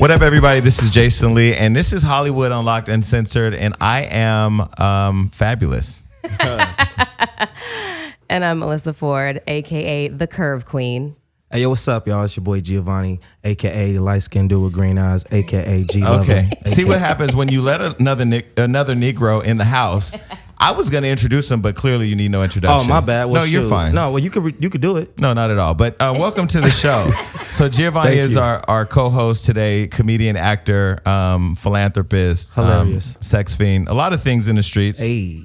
What up, everybody? This is Jason Lee, and this is Hollywood Unlocked Uncensored, and I am fabulous. And I'm Melissa Ford, a.k.a. the Curve Queen. Hey, yo, what's up, y'all? It's your boy Giovanni, a.k.a. the light-skinned dude with green eyes, a.k.a. G-Lover. Okay. See what happens when you let another Negro in the house. I was going to introduce him, but clearly you need no introduction. Oh, my bad. Well, no, you're shoot. fine. No, well, you could do it. No, not at all. But welcome to the show. So Giovanni is our co-host today, comedian, actor, philanthropist, Hilarious. Sex fiend, a lot of things in the streets. Hey,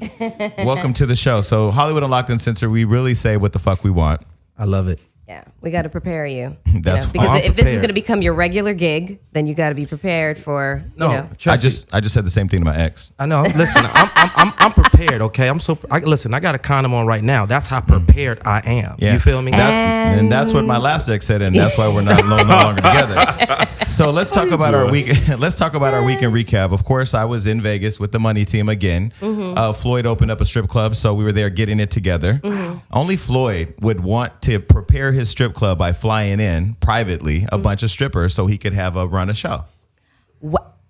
Welcome to the show. So Hollywood Unlocked Uncensored, we really say what the fuck we want. I love it. Yeah, we got to prepare you. That's because I'm if this is prepared. going to become your regular gig, then you got to be prepared for. No, I trust me. just said the same thing to my ex. I know. Listen, I'm prepared. Okay, listen. I got a condom on right now. That's how prepared I am. Yeah. You feel me? And that's what my last ex said, and that's why we're no longer together. So let's talk about our week. Let's talk about our weekend recap. Of course, I was in Vegas with the Money Team again. Floyd opened up a strip club, so we were there getting it together. Only Floyd would want to prepare his strip club by flying in privately a bunch of strippers so he could have a run a show.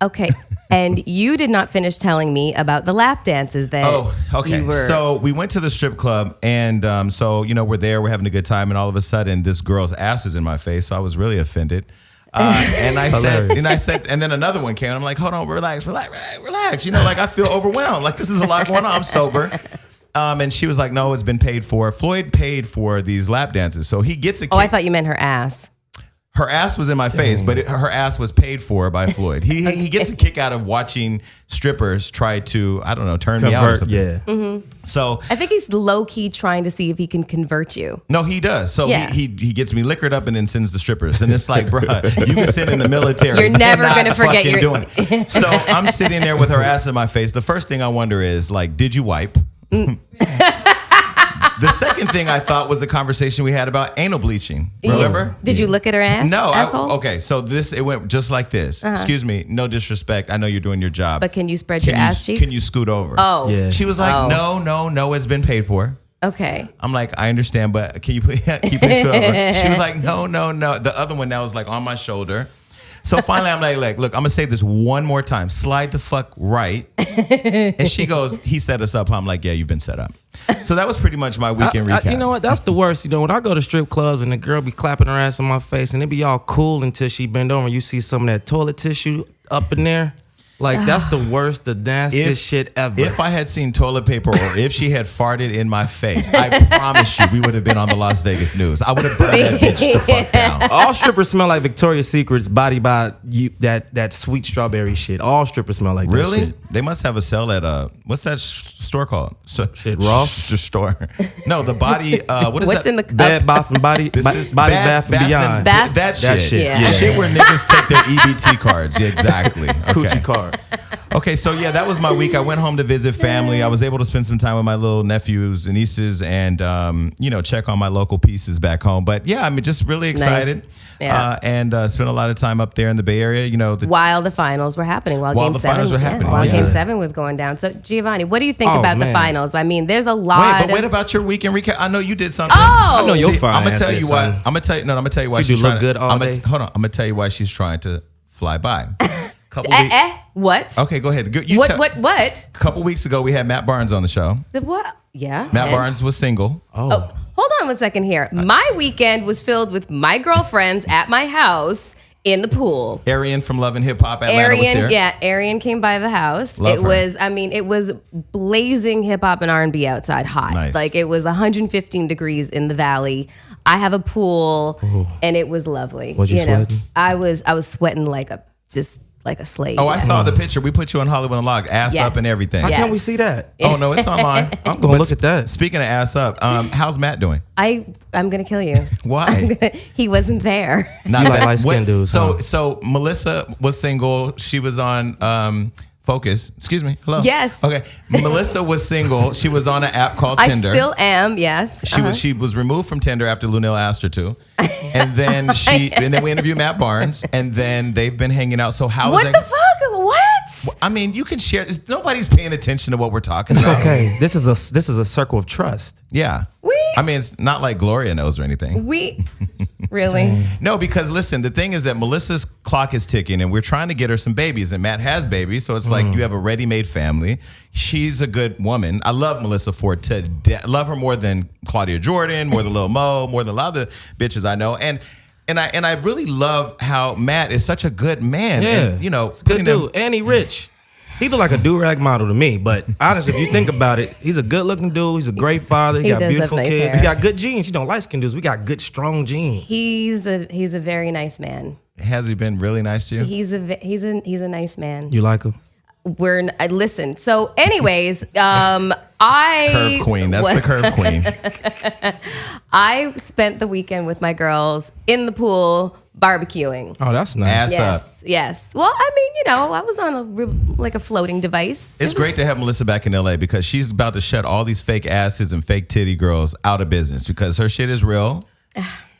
Okay, and you did not finish telling me about the lap dances that. Oh, okay. You were. So we went to the strip club, and so we're there, we're having a good time, and all of a sudden, this girl's ass is in my face. So I was really offended. And I said, and then another one came. And I'm like, hold on, relax. I feel overwhelmed. Like this is a lot going on. I'm sober. And she was like, no, it's been paid for. Floyd paid for these lap dances, so he gets a kick. Oh, I thought you meant her ass. Her ass was in my face, but her ass was paid for by Floyd. He gets a kick out of watching strippers try to, I don't know, turn me out or something. Yeah. So I think he's low key trying to see if he can convert you. no, he does. So Yeah. he gets me liquored up and then sends the strippers. And it's like, bruh, you can sit in the military. You're never not gonna forget fucking your- doing it. So I'm sitting there with her ass in my face. The first thing I wonder is, like, did you wipe? The second thing I thought was the conversation we had about anal bleaching. Remember? Did you look at her ass? No. asshole? Okay, so it went just like this. Excuse me, no disrespect. I know you're doing your job. But can you spread your ass cheeks? Can you scoot over? Oh. Yeah. She was like, no, it's been paid for. Okay. I'm like, I understand, but can you please scoot over? She was like, no. The other one now was like on my shoulder. So finally, I'm like, look, I'm gonna say this one more time. Slide the fuck right. And she goes, he set us up. I'm like, yeah, you've been set up. So that was pretty much my weekend recap. You know what? That's the worst. When I go to strip clubs and the girl be clapping her ass in my face and it be all cool until she bend over and you see some of that toilet tissue up in there. Like, that's the worst, the nastiest shit ever. If I had seen toilet paper or if she had farted in my face, I promise you we would have been on the Las Vegas news. I would have burned that bitch the fuck down. All strippers smell like Victoria's Secret's body by you, that sweet strawberry shit. All strippers smell like that Really? shit. They must have a cell at what's that store called? Ross? Store. No, the body. What is What's that? in the cup? Bad Bath and Body, This is Bodies Bath and Beyond. Bath- That shit. shit, yeah. Shit where niggas take their EBT cards. Yeah, exactly. Okay. Coochie card. Okay, so yeah, that was my week. I went home to visit family. I was able to spend some time with my little nephews and nieces and, check on my local pieces back home. But yeah, I mean, just really excited. Nice. Yeah. And spent a lot of time up there in the Bay Area. While the finals were happening, while Game the 7 finals were happening, while yeah. Game 7 was going down. So Giovanni, what do you think Oh, about the man. finals? I mean, there's a lot. Wait about your weekend recap. I know you did something. Oh! I know your See, fine I'm gonna ass tell did you why. something. I'm gonna tell you why She she's do look trying good to. all day? Hold on. I'm gonna tell you why she's trying to fly by. Couple What? Okay, go ahead. What? A couple weeks ago, we had Matt Barnes on the show. The what? Yeah. Matt and- Barnes was single. Oh. Hold on one second here. My weekend was filled with my girlfriends at my house in the pool. Arian from Love and Hip Hop Atlanta was here. Arian came by the house. Love her. It was blazing hip hop and R&B outside, hot. Nice. Like it was 115 degrees in the valley. I have a pool, and it was lovely. Was you sweating? I was sweating like a slave. Oh, I saw the picture. We put you on Hollywood Unlocked, ass Yes. up and everything. How Yes. can we see that? Oh no, it's online. I'm going to look at that. Speaking of ass up, how's Matt doing? I'm gonna kill you. Why? He wasn't there. Not You like that- light-skinned what- dudes, So huh? so Melissa was single. She was on Focus. Excuse me. Hello. Yes. Okay. Melissa was single. She was on an app called I Tinder. still am. Yes. She was removed from Tinder after Lunel asked her to, and then we interviewed Matt Barnes, and then they've been hanging out. So how What is the that? fuck? What? I mean, you can share. Nobody's paying attention to what we're talking It's about. okay. This is a circle of trust. Yeah. I mean, it's not like Gloria knows or anything. We Really? No, because listen, the thing is that Melissa's clock is ticking and we're trying to get her some babies, and Matt has babies. So it's like you have a ready-made family. She's a good woman. I love Melissa Ford to death. I love her more than Claudia Jordan, more than Lil Mo, more than a lot of the bitches I know. And I really love how Matt is such a good man. Yeah. And, you know, Good dude. And he rich. He look like a do-rag model to me, but honestly, if you think about it, he's a good-looking dude. He's a great father. He got does have beautiful nice kids. hair. He got good genes. You know, light-skinned dudes, we got good, strong genes. He's a very nice man. has he been really nice to you? He's a nice man. You like him? Listen. So, anyways, I Curve queen. That's the curve queen. I spent the weekend with my girls in the pool barbecuing. Oh, that's nice. Ass up. Yes. Well, I mean, I was on a floating device. It's great to have Melissa back in LA because she's about to shut all these fake asses and fake titty girls out of business because her shit is real.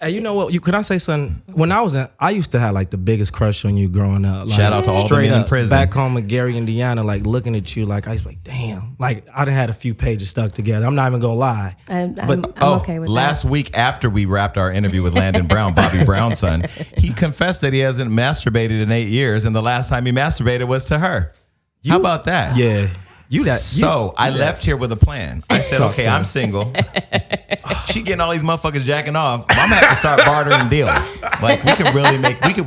Hey, you know what? Could I say something? When I used to have like the biggest crush on you growing up. Like, Shout out to all the straight men in up, prison. Back home in Gary, Indiana, like looking at you, like I was like, damn. Like I done had a few pages stuck together. I'm not even gonna lie. I'm Oh, okay with last that. week after we wrapped our interview with Landon Brown, Bobby Brown's son, he confessed that he hasn't masturbated in 8 years, and the last time he masturbated was to her. How about that? Yeah. I left here with a plan. I said, Talk okay, to I'm him. single. She getting all these motherfuckers jacking off. I'm gonna have to start bartering deals. Like we could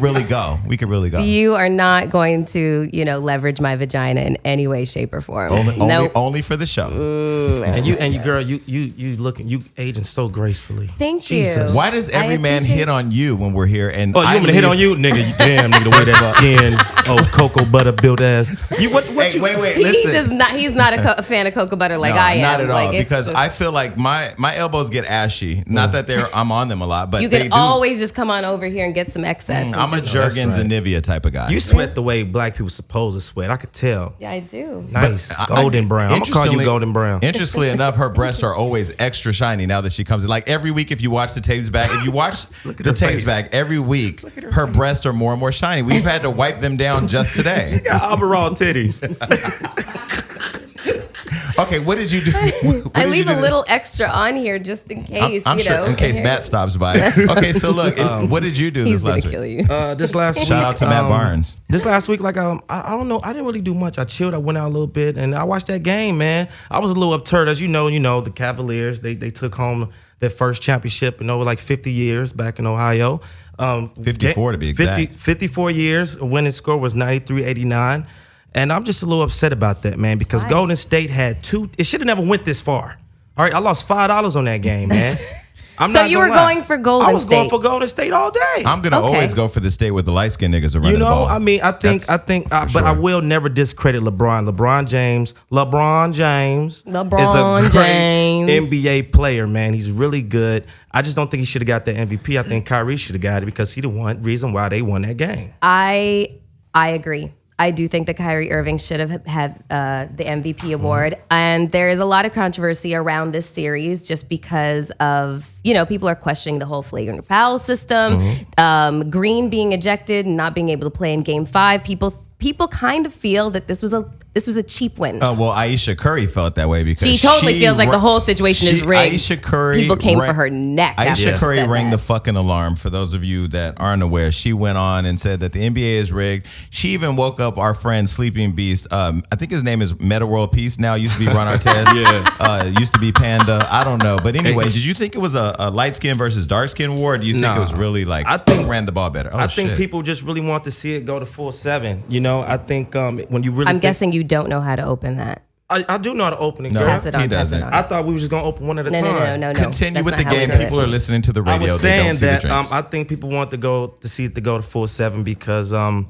really go. You are not going to, leverage my vagina in any way, shape, or form. Nope. Only for the show. And you girl, you aging so gracefully. Thank Jesus. you. Why does every man appreciate- hit on you when we're here? And Oh, you want me to hit on you, nigga? You damn nigga, the way that skin, cocoa butter built ass. You what? Hey, wait, He listen. does not. He's not a fan of cocoa butter like No, I am. not at all. Like, it's Because just- I feel like my elbows get ashy. Not that I'm on them a lot, but you they can do. always just come on over here and get some excess. and I'm a just- Jergens right. and Nivea type of guy. You sweat the way black people supposed to sweat. I could tell. Yeah, I do. Nice, I- golden brown. I'm gonna call you interestingly- golden brown. Interestingly enough, her breasts are always extra shiny now that she comes in. Like every week, if you watch the tapes back, if you watch Look at the her tapes face. back every week, her breasts are more and more shiny. We've had to wipe them down just today. Got overall titties. Okay, what did you do? What I did you leave do a to- little extra on here just in case. I'm sure in case Matt stops by. Okay, so look, what did you do He's this gonna last kill week? you. This last week, Shout out to Matt Barnes. This last week, like I don't know, I didn't really do much. I chilled. I went out a little bit, and I watched that game. Man, I was a little upturd, as you know. The Cavaliers they took home their first championship in over like 50 years back in Ohio. 54 to be exact. 54 years. The winning score was 93-89. And I'm just a little upset about that, man, because Why? Golden State had two. It should have never went this far. All right, I lost $5 on that game, man. I'm So not you gonna were lie. going for Golden I was going State. for Golden State all day. I'm gonna Okay. always go for the state where the light skinned niggas are running the ball. I mean, I think, for but I sure. will never discredit LeBron. LeBron James is a LeBron great James. NBA player, man. He's really good. I just don't think he should have got the MVP. I think Kyrie should have got it because he the reason why they won that game. I agree. I do think that Kyrie Irving should have had the MVP award. And there is a lot of controversy around this series just because of, people are questioning the whole flagrant foul system, Green being ejected and not being able to play in Game 5. People kind of feel that this was a cheap win. Well, Aisha Curry felt that way because She totally feels like the whole situation is rigged. Aisha Curry, People came for her neck. after Aisha she Curry said rang that. the fucking alarm. For those of you that aren't aware, she went on and said that the NBA is rigged. She even woke up our friend Sleeping Beast. I think his name is Meta World Peace now. Used to be Ron Artest. Used to be Panda. I don't know. But anyway, did you think it was a light skin versus dark skin war? Or do you think Nah. it was really like I think- ran the ball better? Oh, I think shit. people just really want to see it go to 4-7. I think when you really I'm think- guessing you don't know how to open that. I do know how to open it, No, girl. Pass it on. he Pass it doesn't. on. I thought we were just going to open one at a No, time. no. Continue That's with not the how we game. do it. People are listening to the I radio. was They saying don't see that the drinks. I think people want to see it to go to 4-7 because if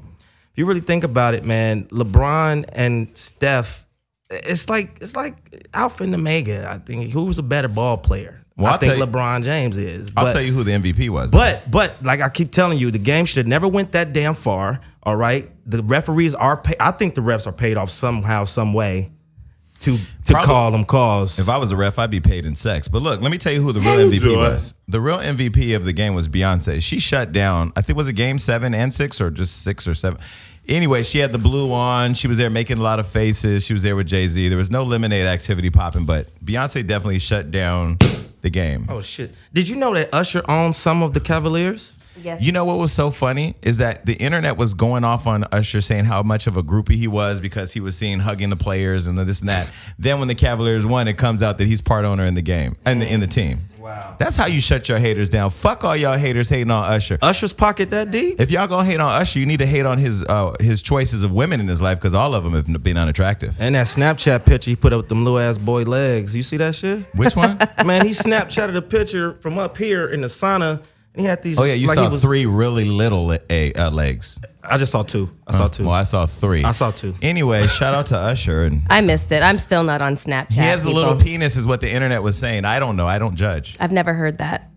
you really think about it, man, LeBron and Steph, it's like Alpha and Omega. I think who's a better ball player? Well, I I'll think tell you- LeBron James is. I'll But- tell you who the MVP was. But like I keep telling you, the game should have never went that damn far. All right, the referees are paid. I think the refs are paid off somehow, some way, to Probably- call them calls. If I was a ref, I'd be paid in sex. But look, let me tell you who the real MVP was. The real MVP of the game was Beyonce. She shut down, I think, was it game 7 and 6 or just 6 or 7? Anyway, she had the blue on. She was there making a lot of faces. She was there with Jay-Z. There was no lemonade activity popping, but Beyonce definitely shut down the game. Oh shit! Did you know that Usher owns some of the Cavaliers? Yes. You know what was so funny is that the internet was going off on Usher saying how much of a groupie he was because he was seen hugging the players and this and that. Then when the Cavaliers won, it comes out that he's part owner in the game and in the team. Wow. That's how you shut your haters down. Fuck all y'all haters hating on Usher. Usher's pocket that deep? If y'all gonna hate on Usher, you need to hate on his choices of women in his life because all of them have been unattractive. And that Snapchat picture he put up with them little ass boy legs. You see that shit? Which one? Man, he Snapchatted a picture from up here in the sauna. And he had these. Oh yeah, you like saw he was, 3 really little legs. I just saw 2. I saw 2. Well, I saw 3. I saw 2. Anyway, shout out to Usher, and I missed it. I'm still not on Snapchat. he has a people. little penis, is what the internet was saying. I don't know. I don't judge. I've never heard that.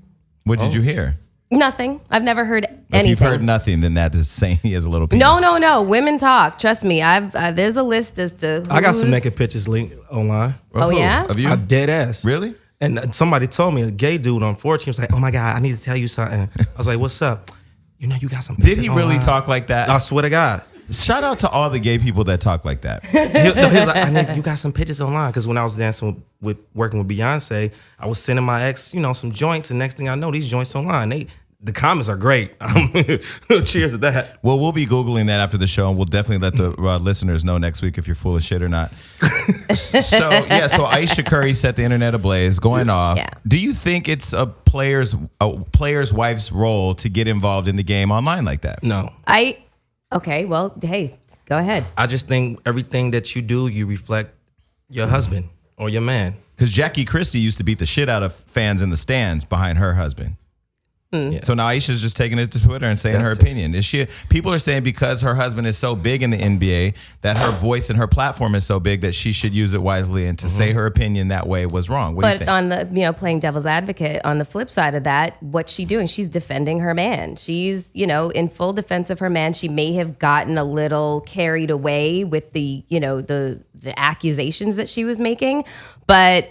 What did you hear? Nothing. I've never heard anything. If you've heard nothing, then that is saying he has a little penis. No. Women talk. Trust me. I've there's a list as to I got some who's- naked pictures linked online. Of Oh, who? yeah? Of you? I dead ass. Really? And somebody told me, a gay dude on 4chan was like, "Oh my god, I need to tell you something." I was like, "What's up?" You know, you got some. Did pictures he really online. talk like that? I swear to God. Shout out to all the gay people that talk like that. He was like, you got some pictures online. Because when I was dancing with working with Beyonce, I was sending my ex, some joints. And next thing I know, these joints online. The comments are great. Cheers to that. Well, we'll be Googling that after the show, and we'll definitely let the listeners know next week if you're full of shit or not. So Aisha Curry set the internet ablaze, going off. Yeah. Do you think it's a player's wife's role to get involved in the game online like that? No. Okay, well, hey, go ahead. I just think everything that you do, you reflect your husband or your man. Because Jackie Christie used to beat the shit out of fans in the stands behind her husband. Yeah. So now Aisha's just taking it to Twitter and saying her opinion. People are saying because her husband is so big in the NBA that her voice and her platform is so big that she should use it wisely, and to say her opinion that way was wrong. What do you But think? on the, playing devil's advocate, on the flip side of that, what's she doing? She's defending her man. She's, in full defense of her man. She may have gotten a little carried away with the accusations that she was making, but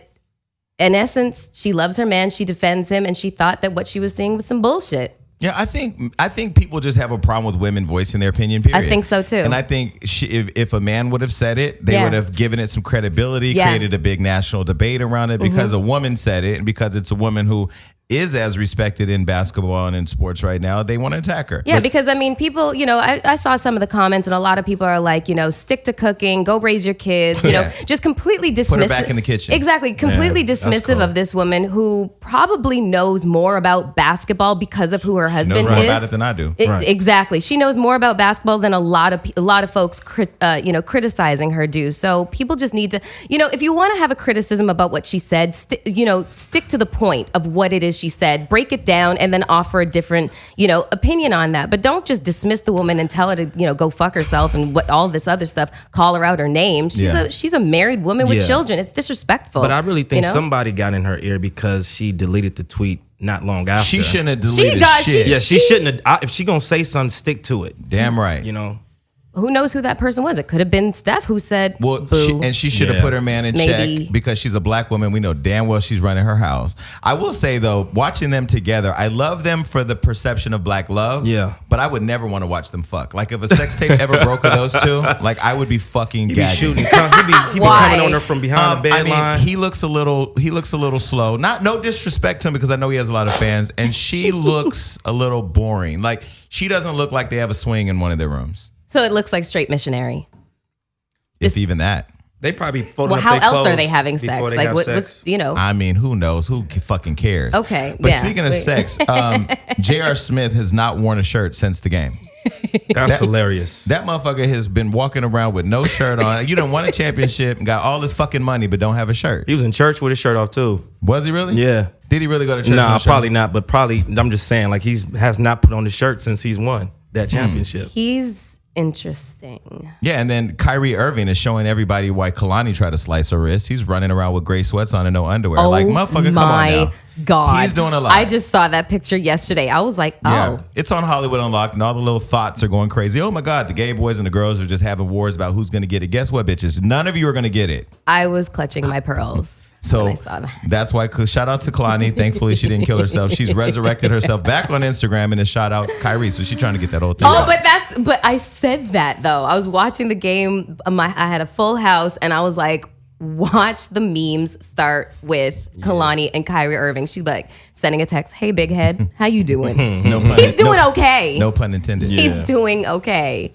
in essence, she loves her man, she defends him, and she thought that what she was seeing was some bullshit. Yeah, I think people just have a problem with women voicing their opinion. Period. I think so too. And I think if a man would have said it, they would have given it some credibility, created a big national debate around it. Because a woman said it, and because it's a woman who is as respected in basketball and in sports right now, they want to attack her. Yeah, because people, I saw some of the comments, and a lot of people are like, stick to cooking, go raise your kids, just completely dismissive. Put her back in the kitchen. Exactly, completely dismissive cool. of this woman who probably knows more about basketball because of who her husband knows more is. about it than I do. Right. Exactly, she knows more about basketball than a lot of folks, criticizing her do. So people just need to, if you want to have a criticism about what she said, stick to the point of what it is she said, break it down, and then offer a different, opinion on that. But don't just dismiss the woman and tell her to, go fuck herself and what all this other stuff, call her out her name. She's a married woman with children. It's disrespectful. But I really think somebody got in her ear because she deleted the tweet not long after. She shouldn't have deleted shit. Yeah, she shouldn't have. If she gonna say something, stick to it. Damn right. Who knows who that person was? It could have been Steph who said, Well, boo. she should have put her man in Maybe. check because she's a black woman. We know damn well she's running her house. I will say, though, watching them together, I love them for the perception of black love. Yeah. But I would never want to watch them fuck. Like, if a sex tape ever broke of those two, like, I would be fucking He be gagging. shooting. He be Why? coming on her from behind the bed line. He looks a little slow. No disrespect to him because I know he has a lot of fans. And she looks a little boring. Like, she doesn't look like they have a swing in one of their rooms. So it looks like straight missionary. If even that. They probably folding Well, up how their else are clothes they having before sex? they Like, have what sex. was, I mean, who knows? Who fucking cares? Okay, But yeah. speaking of Wait. sex, J.R. Smith has not worn a shirt since the game. That's hilarious. That motherfucker has been walking around with no shirt on. You done won a championship and got all this fucking money, but don't have a shirt. He was in church with his shirt off too. Was he really? Yeah. Did he really go to church? Nah, with a shirt probably on? not. But probably, I'm just saying, like has not put on the shirt since he's won that championship. He's interesting. Yeah, and then Kyrie Irving is showing everybody why Kalani tried to slice her wrist. He's running around with gray sweats on and no underwear. Like, motherfucker, come on now. God. He's doing a lot. I just saw that picture yesterday. I was like, Yeah, oh. it's on Hollywood Unlocked, and all the little thoughts are going crazy. Oh my God, the gay boys and the girls are just having wars about who's going to get it. Guess what, bitches? None of you are going to get it. I was clutching my pearls So when I saw that. that's why, shout out to Kalani. Thankfully, she didn't kill herself. She's resurrected herself back on Instagram and has shot out Kyrie. So she's trying to get that old thing. Oh, but I said that though. I was watching the game. I had a full house, and I was like, watch the memes start with Kalani and Kyrie Irving. She's like sending a text, "Hey, big head, how you doing?" No pun, He's doing okay. No pun intended. He's doing okay.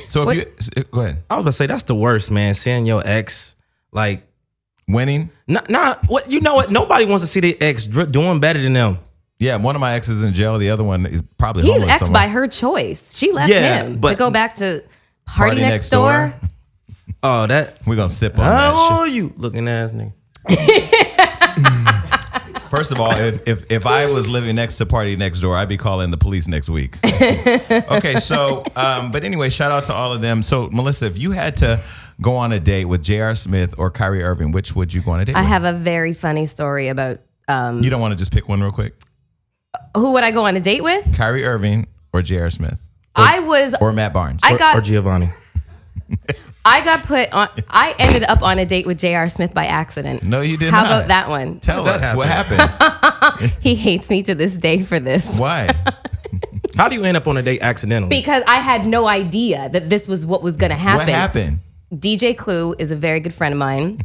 So if you go ahead, I was gonna say that's the worst, man. Seeing your ex like winning. What you know? What nobody wants to see their ex doing better than them. Yeah, one of my exes in jail. The other one is probably He's homeless ex somewhere. by her choice. She left Yeah, him but- to go back to party next door. Oh, that. We're gonna sip on that How shit. are you looking ass nigga? First of all, if I was living next to Party Next Door, I'd be calling the police next week. Okay, so but anyway, shout out to all of them. So Melissa, if you had to go on a date with J.R. Smith or Kyrie Irving, which would you go on a date I with? have a very funny story about You don't want to just pick one real quick? who would I go on a date with? Kyrie Irving or J.R. Smith? Or Matt Barnes? Or Giovanni. I ended up on a date with J.R. Smith by accident. No, you did How not. about that one? Tell How does us that what happened. He hates me to this day for this. Why? How do you end up on a date accidentally? Because I had no idea that this was what was going to happen. What happened? DJ Clue is a very good friend of mine,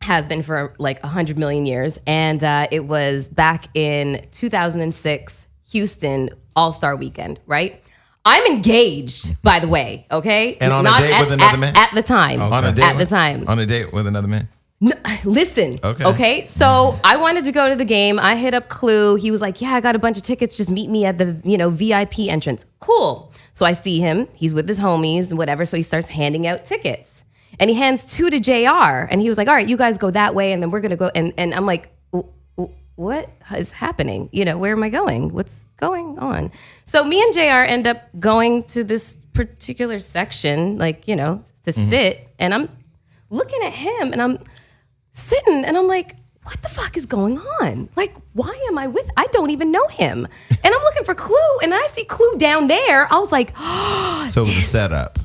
has been for like 100 million years. And it was back in 2006, Houston All-Star Weekend, right? I'm engaged, by the way, okay? And on a date with another man? At the time. On a date At the time. On a date with another man? No, listen. Okay. So I wanted to go to the game. I hit up Clue. He was like, "Yeah, I got a bunch of tickets. Just meet me at the VIP entrance." Cool. So I see him. He's with his homies and whatever. So he starts handing out tickets, and he hands 2 to JR. And he was like, "All right, you guys go that way, and then we're gonna go." And I'm like, "What is happening? Where am I going? What's going on?" So me and JR end up going to this particular section, to sit, and I'm looking at him, and I'm sitting, and I'm like, what the fuck is going on? Like, why am I with? I don't even know him. And I'm looking for Clue, and then I see Clue down there. I was like, So it was a setup.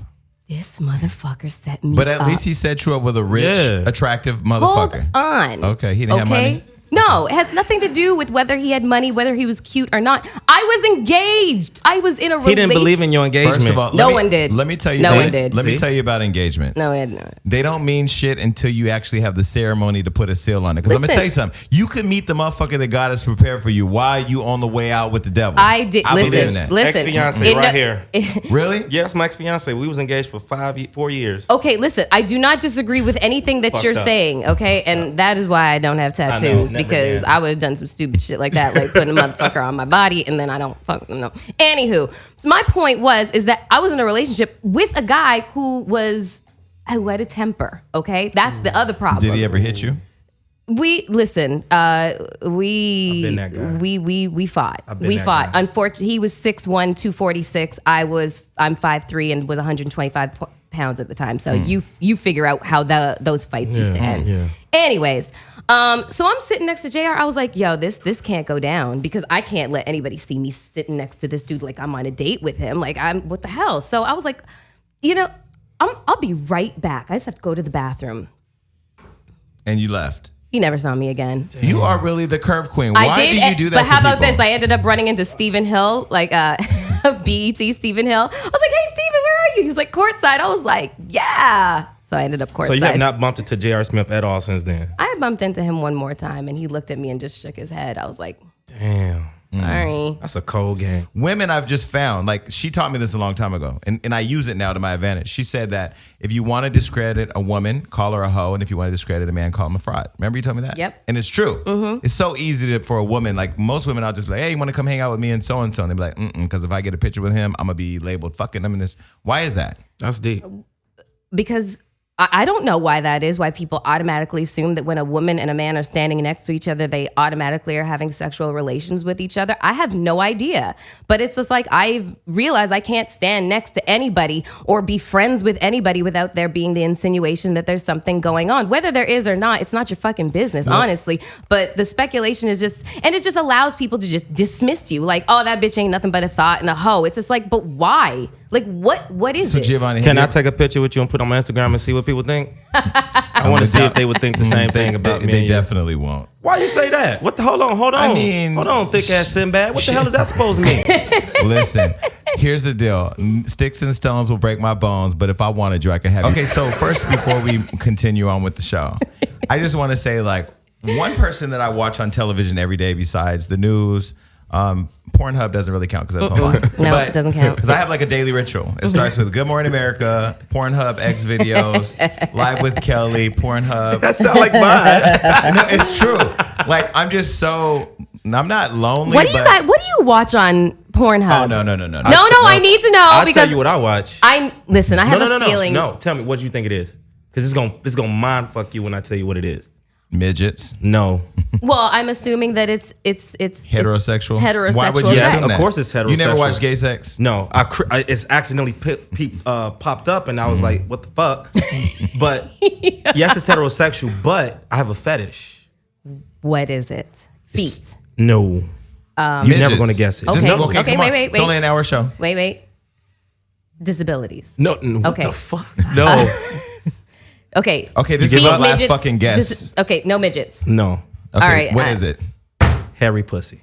this motherfucker set me But at up. least he set you up with a rich, Yeah. attractive Hold motherfucker. on. Okay, he didn't have money? No, it has nothing to do with whether he had money, whether he was cute or not. I was engaged. I was in a relationship. He didn't believe in your engagement. First of all, No one did. Let me tell you. No something. one did. Let me See? tell you about engagements. No, it didn't. They don't mean shit until you actually have the ceremony to put a seal on it. Because let me Listen. tell you something. You could meet the motherfucker that God has prepared for you while you on the way out with the devil. I did. believe in that. Listen. Ex-fiance It- right here. Really? Yeah, that's my ex-fiance. We was engaged for 4 years. Okay, listen, I do not disagree with anything that you're up. saying, okay? And that is why I don't have tattoos, never because did. I would have done some stupid shit like that, like putting a motherfucker on my body, and then I don't fucking know. Anywho, so my point is that I was in a relationship with a guy who had a temper, okay? That's the other problem. Did he ever hit you? We listen. We been that guy. we fought. been We that fought. guy. Unfortunately, he was 6'1", 246. I'm 5'3" and was 125 pounds at the time. So you figure out how those fights used to end. yeah. Anyways, so I'm sitting next to JR. I was like, yo, this can't go down because I can't let anybody see me sitting next to this dude like I'm on a date with him. Like, what the hell? So I was like, I'll be right back. I just have to go to the bathroom. And you left. He never saw me again. You are really the curve queen. Why I did, you do that but to how about people? this? I ended up running into Stephen Hill, like BET Stephen Hill. I was like, "Hey, Stephen, where are you?" He was like, "Courtside." I was like, "Yeah." So I ended up courtside. So you have not bumped into J.R. Smith at all since then? I bumped into him one more time, and he looked at me and just shook his head. I was like, Damn. "Sorry." That's a cold game. Women I've just found, like she taught me this a long time ago, and I use it now to my advantage. She said that if you want to discredit a woman, call her a hoe, and if you want to discredit a man, call him a fraud. Remember you told me that? Yep. And it's true. It's so easy for a woman. Like most women, I'll just be like, hey, you want to come hang out with me and so and so? And they be like, because if I get a picture with him, I'm gonna be labeled fucking him in this. Why is that? That's deep. Because I don't know why that is, why people automatically assume that when a woman and a man are standing next to each other, they automatically are having sexual relations with each other. I have no idea. But it's just like I've realized I can't stand next to anybody or be friends with anybody without there being the insinuation that there's something going on. Whether there is or not, it's not your fucking business, honestly. But the speculation is and it just allows people to just dismiss you. Like, oh, that bitch ain't nothing but a thought and a hoe. It's just like, but why? Like, what is So it? Giovanni, Can I take a picture with you and put on my Instagram and see what people think? I want to see if they would think the same thing about me. They and you. definitely won't. Why you say that? What the? Hold on. I mean, hold on, thick ass Sinbad. What the hell is that supposed to mean? Listen, here's the deal. Sticks and stones will break my bones, but if I wanted you, I could have you. Okay, so first, before we continue on with the show, I just want to say, like, one person that I watch on television every day besides the news, Pornhub doesn't really count because that's online. No, it doesn't count. Because I have like a daily ritual. It starts with Good Morning America, Pornhub X videos, Live with Kelly, Pornhub. That sounds like mine. No, it's true. Like, I'm not lonely. What do you watch on Pornhub? Oh, no. No, I need to know I'll because tell you what I watch. I have a feeling. No, tell me what do you think it is? Because it's gonna mind fuck you when I tell you what it is. Midgets. No. Well, I'm assuming that it's Heterosexual. Heterosexual. Why would you Yes, assume of that? course it's heterosexual. You never watched gay sex? No, it's accidentally popped up, and I was like, "What the fuck?" But yes, it's heterosexual, but I have a fetish. What is it? Feet. No, you're never gonna guess it. Okay. Just- Okay, come on. wait. It's only an hour show. Wait. Disabilities. No. What Okay. the fuck? No. Okay. Okay, this Feet, is the last midgets, fucking guess. Okay, no midgets. No. Okay, All right, what is it? Hairy pussy.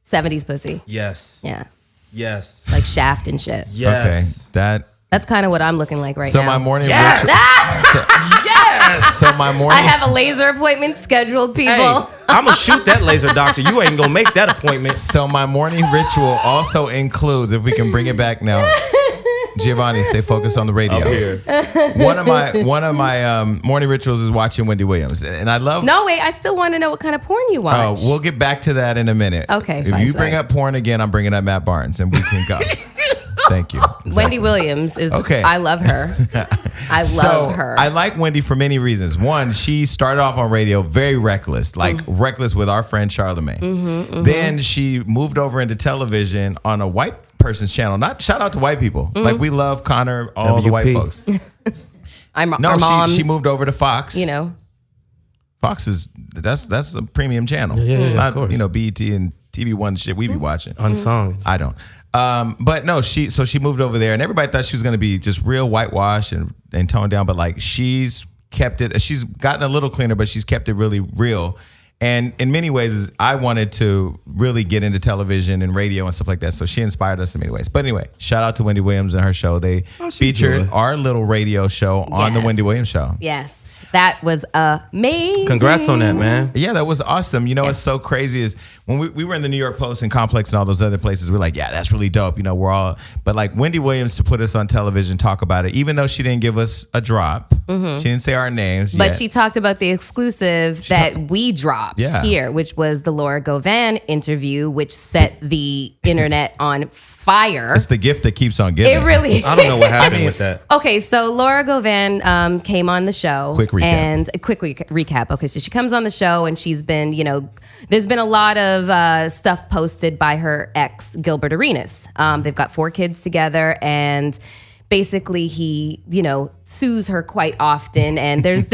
70s pussy. Yes. Yeah. Yes. Like Shaft and shit. Yes. Okay, That's kind of what I'm looking like right so now. my morning Yes. ritual. Yes. So my morning. I have a laser appointment scheduled, people. Hey, I'm gonna shoot that laser doctor. You ain't gonna make that appointment. So my morning ritual also includes, if we can bring it back now, Giovanni, stay focused on the radio. Up here. One of my morning rituals is watching Wendy Williams, and I love. No, wait, I still want to know what kind of porn you Oh, watch. we'll get back to that in a minute. Okay, If fine, you sorry. bring up porn again, I'm bringing up Matt Barnes, and we can go. Thank you. Wendy Williams is, Okay. I love her. I love her. I like Wendy for many reasons. One, she started off on radio very reckless, like reckless with our friend Charlamagne. Then she moved over into television on a white person's channel. Not shout out to white people. Like, we love Connor, all the white WP. folks. our No, moms, she moved over to Fox. you know. Fox is that's a premium channel. Yeah, it's of not course. BET and TV One shit we be watching. Unsung. I don't. But no, she moved over there, and everybody thought she was going to be just real whitewashed and toned down. But like, she's kept it. She's gotten a little cleaner, but she's kept it really real. And in many ways, I wanted to really get into television and radio and stuff like that. So she inspired us in many ways. But anyway, shout out to Wendy Williams and her show. They featured good. our little radio show on the Yes. Wendy Williams show. Yes, that was amazing. Congrats on that, man. Yeah, that was awesome. You know, what's so crazy is when we were in the New York Post and Complex and all those other places, we're like, yeah, that's really dope. You know, but like Wendy Williams to put us on television, talk about it, even though she didn't give us a drop, she didn't say our names. But yet. she talked about the exclusive that we dropped here, which was the Laura Govan interview, which set the internet on fire. It's the gift that keeps on giving. It really. I don't know what happened with that. Okay, so Laura Govan came on the show. Quick recap. And a quick recap. Okay, so she comes on the show and she's been, there's been a lot of stuff posted by her ex, Gilbert Arenas. They've got 4 kids together, and basically he, sues her quite often. And there's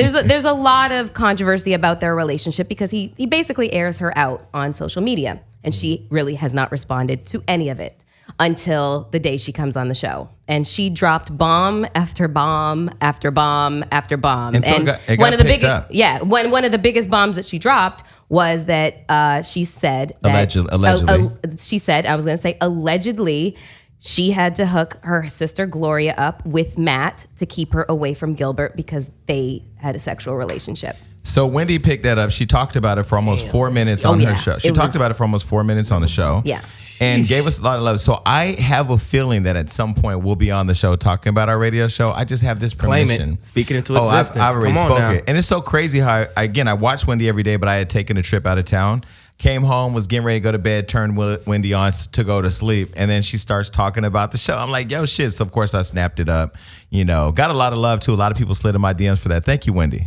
a lot of controversy about their relationship because he basically airs her out on social media, and she really has not responded to any of it until the day she comes on the show. And she dropped bomb after bomb after bomb after bomb. And so it got one of the picked biggest, up. yeah, one of the biggest bombs that she dropped was that she said that Allegedly. she said, I was going to say allegedly, she had to hook her sister Gloria up with Matt to keep her away from Gilbert because they had a sexual relationship. So Wendy picked that up. She talked about it for almost 4 minutes on her show. She talked about it for almost 4 minutes on the show. Yeah. And gave us a lot of love. So I have a feeling that at some point we'll be on the show talking about our radio show. I just have this permission. Claim it. Speak it into existence. I've already Come on spoken now. it. And it's so crazy how, again, I watch Wendy every day, but I had taken a trip out of town. Came home, was getting ready to go to bed, turned Wendy on to go to sleep. And then she starts talking about the show. I'm like, yo, shit. So, of course, I snapped it up. Got a lot of love, too. A lot of people slid in my DMs for that. Thank you, Wendy.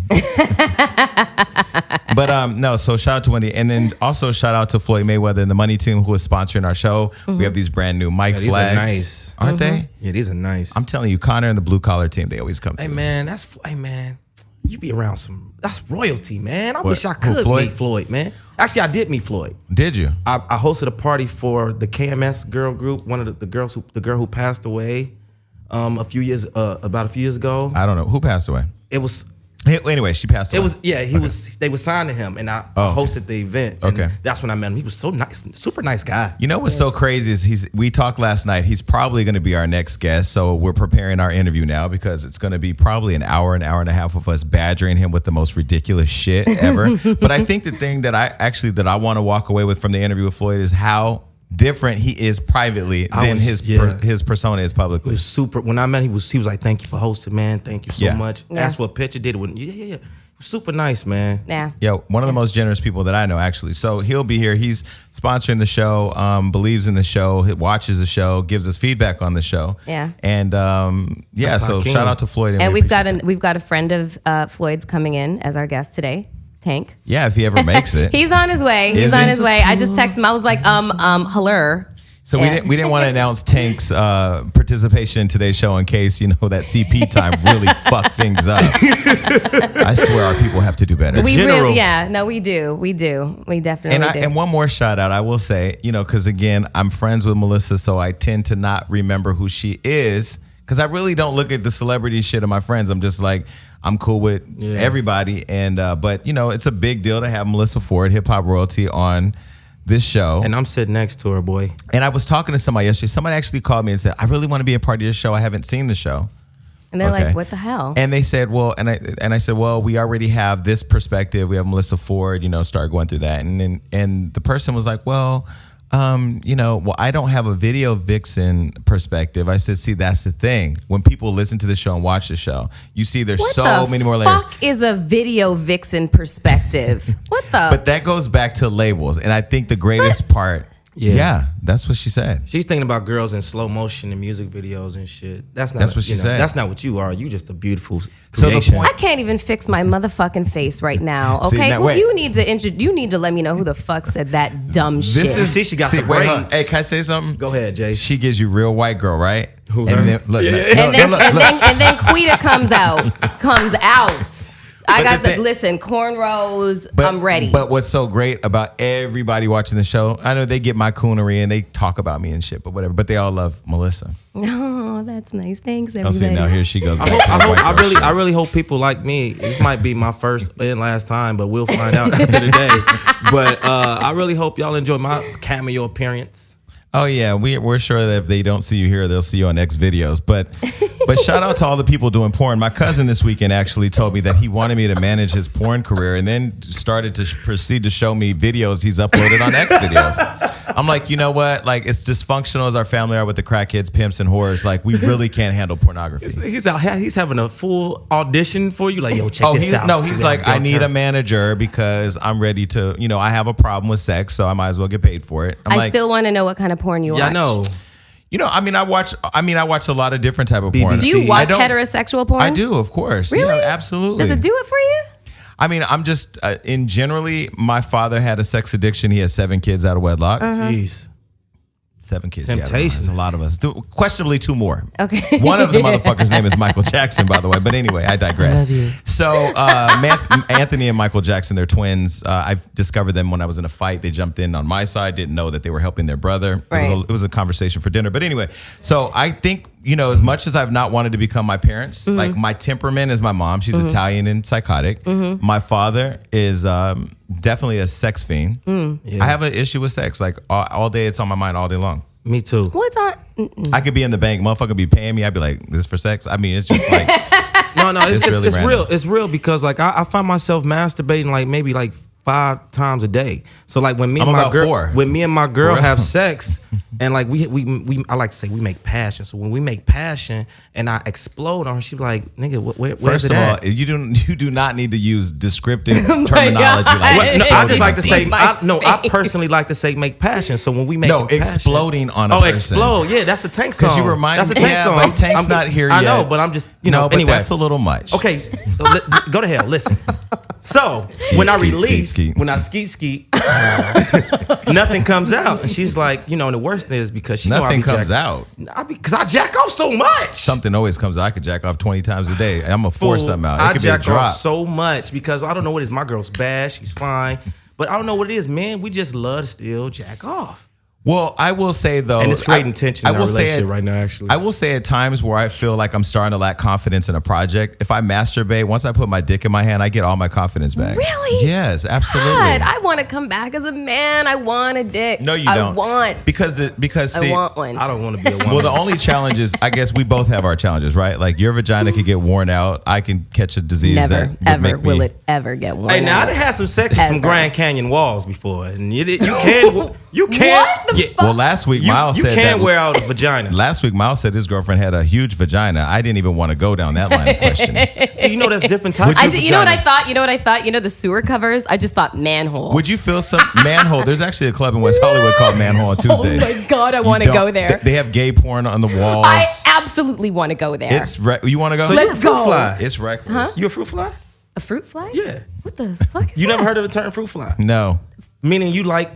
But no, so shout out to Wendy. And then also shout out to Floyd Mayweather and the Money Team who is sponsoring our show. We have these brand new mic these are flags. nice. Aren't they? Yeah, these are nice. I'm telling you, Connor and the Blue Collar Team, they always come Hey through. man, you be around that's royalty, man. I What? wish I Who, could Floyd? meet Floyd, man. Actually, I did meet Floyd. Did you? I hosted a party for the KMS girl group, one of the girl who passed away about a few years ago. I don't know. Who passed away? It was Anyway, she passed away. It was he was. They were signing him, and I hosted the event. And Okay. that's when I met him. He was so nice, super nice guy. You know what's so crazy is we talked last night. He's probably going to be our next guest. So we're preparing our interview now because it's going to be probably an hour and a half of us badgering him with the most ridiculous shit ever. But I think the thing that I want to walk away with from the interview with Floyd is how different he is privately than his persona is publicly. He was super. When I met him, he was like, "Thank you for hosting, man. Thank you so Yeah. much." Yeah. Asked for a picture. Did it when He was super nice, man. Yeah. Yeah, one of the most generous people that I know, actually. So he'll be here. He's sponsoring the show, believes in the show, he watches the show, gives us feedback on the show. Yeah. And That's so my king. shout out to Floyd. And we we've got a friend of Floyd's coming in as our guest today, Tank. Yeah, if he ever makes it. He's on his way. He's Is on he? his way. I just texted him. I was like, hello. So we didn't want to announce Tank's participation in today's show in case, that CP time really fucked things up. I swear our people have to do better. We General. really, yeah, no, we do. We definitely do. And one more shout out, I will say, because again, I'm friends with Melissa, so I tend to not remember who she is because I really don't look at the celebrity shit of my friends. I'm just like, I'm cool with everybody. And but it's a big deal to have Melissa Ford, hip hop royalty, on this show. And I'm sitting next to her, boy. And I was talking to somebody yesterday. Somebody actually called me and said, I really want to be a part of your show. I haven't seen the show. And they're Okay. like, what the hell? And they said, well, and I said, well, we already have this perspective. We have Melissa Ford, start going through that. And the person was like, well, I don't have a video vixen perspective. I said, see, that's the thing. When people listen to the show and watch the show, you see there's so many more layers. What the fuck is a video vixen perspective? What the? But that goes back to labels. And I think the greatest part, that's what she said. She's thinking about girls in slow motion and music videos and shit. That's what she said. That's not what you are. You just a beautiful So the creation. point- I can't even fix my motherfucking face right now. See, Okay, now, well, wait. you need to let me know who the fuck said that dumb shit. See, she got the wait, hold on. braids. Hey, can I say something? Go ahead, Jay. She gives you real white girl, right? Who, and her? then, look, and then Quita comes out. I got the thing- listen, cornrows. I'm ready. But what's so great about everybody watching the show, I know they get my coonery and they talk about me and shit, but whatever. But they all love Melissa. Oh, that's nice. Thanks, I'll everybody. see now. Here she goes. I, Back hope, to the white girl shit. I really hope people like me. This might be my first and last time, but we'll find out after the day. But I really hope y'all enjoy my cameo appearance. Oh yeah, we're sure that if they don't see you here, they'll see you on X videos. But shout out to all the people doing porn. My cousin this weekend actually told me that he wanted me to manage his porn career, and then started to proceed to show me videos he's uploaded on X videos. I'm like, you know what? Like, it's dysfunctional as our family are with the crackheads, pimps, and whores. Like, we really can't handle pornography. He's out. He's having a full audition for you. Like, yo, check this out. He's like, I need a manager because I'm ready to, I have a problem with sex, so I might as well get paid for it. I still want to know what kind of porn you watch. Yeah, I know. I watch a lot of different type of porn. Do you watch I don't- heterosexual porn? I do, of course. Really? Yeah, absolutely. Does it do it for you? I mean, I'm just generally, my father had a sex addiction. He has 7 kids out of wedlock. Jeez. 7 kids. Temptation. Yeah, there's a lot of us. Questionably 2 more. Okay. One of the motherfuckers' name is Michael Jackson, by the way. But anyway, I digress. love you. So Anthony and Michael Jackson, they're twins. I've discovered them when I was in a fight. They jumped in on my side, didn't know that they were helping their brother. Right. It was a conversation for dinner. But anyway, so I think, as much as I've not wanted to become my parents, like my temperament is my mom. She's Italian and psychotic. My father is definitely a sex fiend. Yeah. I have an issue with sex. Like all day, it's on my mind all day long. Me too. What's on? I could be in the bank, motherfucker be paying me. I'd be like, "Is this for sex?" I mean, it's just like, No, it's really random. real. It's real because like I find myself masturbating like maybe like 5 times a day. So like when me and I'm my about girl, 4. when me and my girl For real. have sex, and like we I like to say we make passion. So when we make passion and I explode on her, she be like, "Nigga, where's first it of all, at?" you do not need to use descriptive my terminology God. like What? No, I just like to exploding. say, My I face. personally like to say make passion. So when we make exploding on a oh, person. explode, yeah, that's a Tank song. Because you remind that's a me, Tank yeah, song. but Tank's not here I know, yet. but I'm just No, but anyway. that's a little much. Okay, go to hell. Listen. So when I skeet, release, skeet. when I skeet, nothing comes out, and she's like, and the worst thing is because she Nothing know I be comes out. because I jack off so much. Something always comes out. I could jack off 20 times a day. I'm gonna force something out. It I could be a jack drop. off so much because I don't know what it is. My girl's bad. She's fine, but I don't know what it is, man. We just love to still jack off. Well, I will say though, And it's creating tension in our relationship right now, actually. I will say at times where I feel like I'm starting to lack confidence in a project, if I masturbate, once I put my dick in my hand, I get all my confidence back. Really? Yes, absolutely. God, I want to come back as a man. I want a dick. No, you don't. I See, want one. I don't want to be a woman. well, the only challenge is, I guess we both have our challenges, right? Like your vagina could get worn out. I can catch a disease Never, that would ever make me, will it ever get worn Hey, now I out. done had some sex with some Ever. Grand Canyon walls before, and you can What the yeah, fuck? Well, last week Miles you said can that. wear out a vagina. Last week Miles said his girlfriend had a huge vagina. I didn't even want to go down that line of questioning. So you know that's different types of You know what I vaginas. thought? You know what I thought? You know the sewer covers? I just thought manhole. Would you feel some manhole? There's actually a club in West Hollywood called Manhole on Oh Tuesdays. my God, I You want to don't- go there. They have gay porn on the walls. I absolutely want to go there. You want to go? So Let's you're a fruit go. fly. It's reckless. You a fruit fly? A fruit fly? Yeah. What the fuck is You that? never heard of the term fruit fly? No. Meaning you like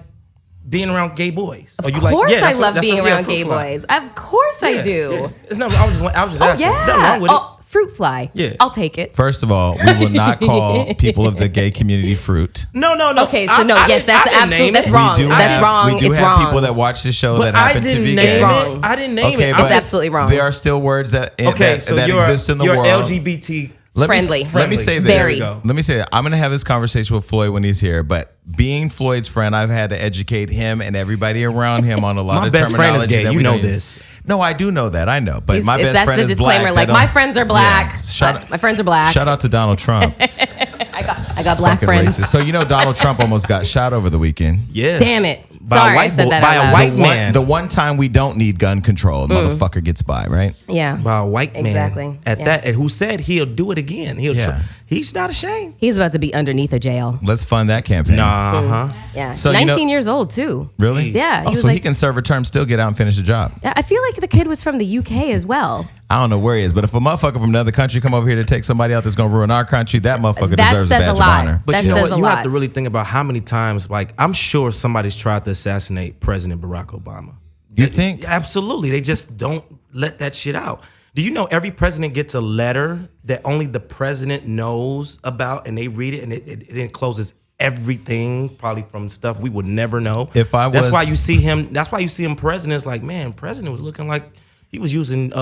being around gay boys. Of course I love being around fruit gay fly. boys. Of course I Yeah, do. yeah. It's not, I was just Oh, asking. Nothing yeah. wrong with it. Oh, fruit fly. Yeah. I'll take it. First of all, we will not call people of the gay community fruit. No. Okay, so no, yes, that's absolute. That's wrong. That's wrong. We do It's have wrong. people that watch the show But that I happen to didn't be name gay. It's wrong. it. I didn't name Okay, it. but It's absolutely wrong. There are still words that So that you're, exist in the you're world. LGBT. Friendly. Let me say this. Very. There we go. Let me say that. I'm going to have this conversation with Floyd when he's here, but being Floyd's friend, I've had to educate him and everybody around him on a lot My of best friend is terminology gay. that You we know don't use. this. No, I do know that. I know. But my That's best friend the is black. disclaimer. That Like, my don't- friends are black. Yeah. Shout My friends are black. Shout out to Donald Trump. I got black Fucking friends. racist. So you know Donald Trump almost got shot over the weekend. Yeah. Damn it. By a Sorry, I white said boy- that by out a loud. white man. The one time we don't need gun control, motherfucker gets by, right? Yeah. By a white man. Exactly. At Yeah. that, and who said he'll do it again. Yeah. He's not ashamed. He's about to be underneath a jail. Let's fund that campaign. Nah, Yeah. So, you 19 know- years old, too. Really? Yeah, he Oh, was so he like- can serve a term, still get out and finish the job. Yeah, I feel like the kid was from the UK as well. I don't know where he is, but if a motherfucker from another country come over here to take somebody out that's gonna ruin our country, that motherfucker That deserves a says badge a of lot. honor. But That you know says what? a You lot. have to really think about how many times, like, I'm sure somebody's tried to assassinate President Barack Obama. You think? Absolutely. They just don't let that shit out. Do you know every president gets a letter that only the president knows about, and they read it, and it encloses everything, probably from stuff we would never know. If I that's was- why you see him. That's why you see him. President's like, man, president was looking like he was using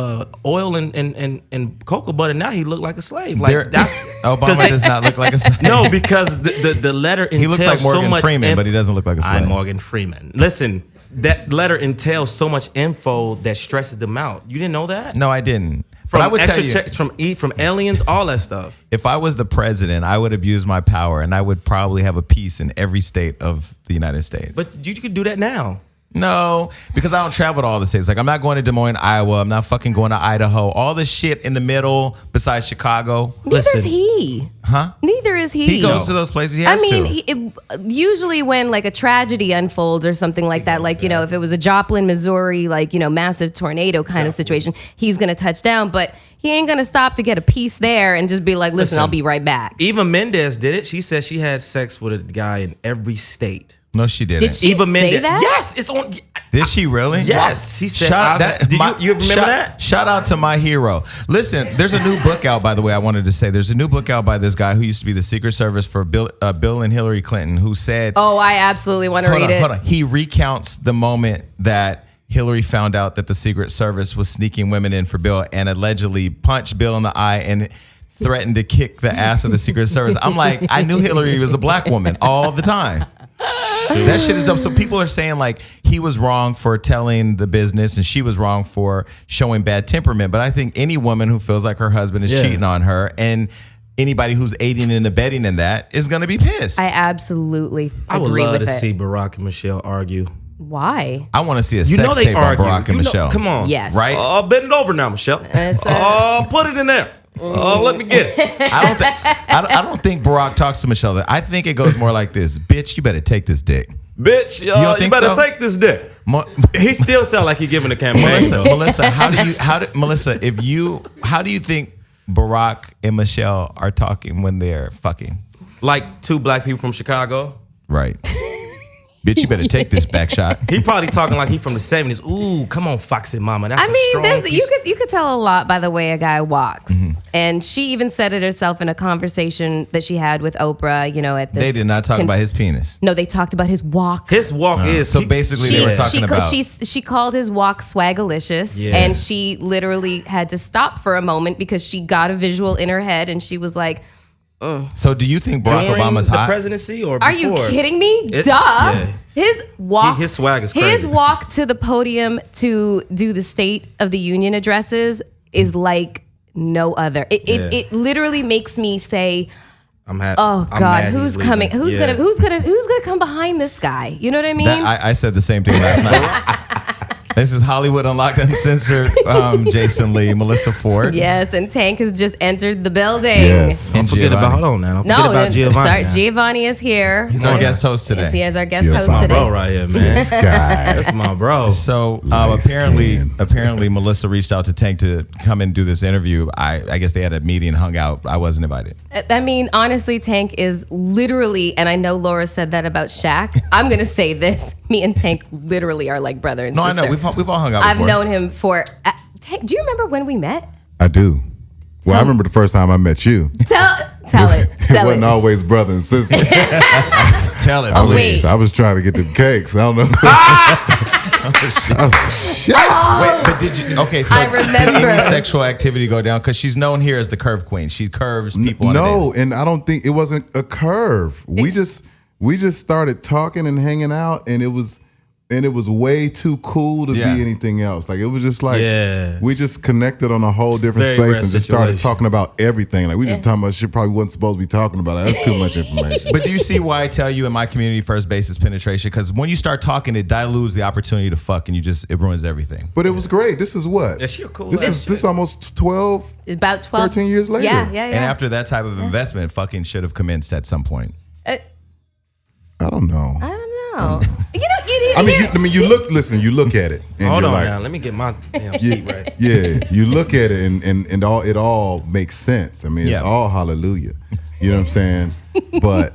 oil and cocoa butter. Now he looked like a slave. Like There- that's Obama does not look like a slave. no, because the letter entails He looks like Morgan so much. Freeman, but he doesn't look like a slave. I'm Morgan Freeman. Listen, that letter entails so much info that stresses them out. You didn't know that? No, I didn't. From But I would tell you, from aliens, all that stuff. if I was the president, I would abuse my power, and I would probably have a piece in every state of the United States. But you could do that now. No, because I don't travel to all the states. Like, I'm not going to Des Moines, Iowa. I'm not fucking going to Idaho. All the shit in the middle besides Chicago. Neither's Listen. he. Huh? Neither is he. He goes to those places. He has I mean, to. usually when like a tragedy unfolds or something like that, like, you know, if it was a Joplin, Missouri, like, you know, massive tornado kind of situation, he's going to touch down, but he ain't going to stop to get a piece there and just be like, listen, I'll be right back. Eva Mendes did it. She said she had sex with a guy in every state. No, she didn't. Did she Eva say Mendes. that? Yes, it's on. Did she really? Yes, she said. Shout out, you remember that? Shout out to my hero. Listen, there's a new book out, by the way. I wanted to say there's a new book out by this guy who used to be the Secret Service for Bill and Hillary Clinton, who said, Oh, I absolutely want to read it. hold on. He recounts the moment that Hillary found out that the Secret Service was sneaking women in for Bill and allegedly punched Bill in the eye and threatened to kick the ass of the Secret Service. I'm like, I knew Hillary was a black woman all the time. That shit is dumb. So people are saying like he was wrong for telling the business and she was wrong for showing bad temperament. But I think any woman who feels like her husband is cheating on her and anybody who's aiding and abetting in that is going to be pissed. I absolutely I would agree love with to it. see Barack and Michelle argue. Why? I want to see a You know sex they tape on argue. Barack and You know- Michelle. Come on. Yes. Right? Bend it over now, Michelle. Put it in there. Let me get it. I don't think Barack talks to Michelle. I think it goes more like this. Bitch, you better take this dick. Bitch, don't you think better so? take this dick. Mo- He still sound like he giving a campaign. Melissa, how do you think Barack and Michelle are talking when they're fucking? Like two black people from Chicago. Right. Bitch, you better take this back shot. He probably talking like he from the 70s. Ooh, come on, Foxy Mama. That's a strong piece. you could tell a lot by the way a guy walks. And she even said it herself in a conversation that she had with Oprah, at this. They did not talk about his penis. No, they talked about his walk. His walk is So basically, they were talking about. She called his walk swagalicious, and she literally had to stop for a moment because she got a visual in her head, and she was like, So do you think Barack during Obama's the hot? presidency or before? Are you kidding me? Duh. Yeah. His walk, His swag is crazy. His walk to the podium to do the State of the Union addresses is like no other. It literally makes me say, I'm happy. "Oh I'm God, mad who's he's coming? leaving. Who's gonna come behind this guy?" You know what I mean? I said the same thing last night. This is Hollywood Unlocked Uncensored. Jason Lee, Melissa Ford. Yes, and Tank has just entered the building. Yes. Don't forget about, hold on now. Don't forget about Giovanni. now. Giovanni is here. He's our guest host today. Yes, he is our guest Yes, host my today. Bro right here, man. This guy. That's my bro. So Light skin. apparently Melissa reached out to Tank to come and do this interview. I guess they had a meeting, hung out. I wasn't invited. I mean, honestly, Tank is literally, and I know Laura said that about Shaq. I'm gonna say this: me and Tank literally are like brother and No, sister. I know we've all hung out. I've before. known him for. Tank, do you remember when we met? I do. Well, I remember the first time I met you. Tell it. It Tell wasn't it. always brother and sister. Tell it, I please. was, I was trying to get them cakes. I don't know. I was like, shit. Wait, but did you? Okay, so I did remember. any sexual activity go down? Because she's known here as the curve queen. She curves people. on a No, daily. and I don't think it wasn't a curve. We just started talking and hanging out, and it was way too cool to Yeah. be anything else. Like it was just like Yeah. we just connected on a whole different Very space rare and just started situation. talking about everything. Like we just talking about shit probably wasn't supposed to be talking about. That's too much information. But do you see why I tell you in my community first base is penetration? Because when you start talking, it dilutes the opportunity to fuck, and it ruins everything. But it was great. This is what? Yeah, she a cool This ass. is almost 12. About 12, 13 years later. Yeah. And after that type of investment, fucking should have commenced at some point. I I don't know. don't know. You didn't You look. Listen, you look at it. And Hold you're on like, now. Let me get my damn seat right. Yeah, you look at it and it all makes sense. I mean, it's Yeah. all hallelujah. You know what I'm saying? But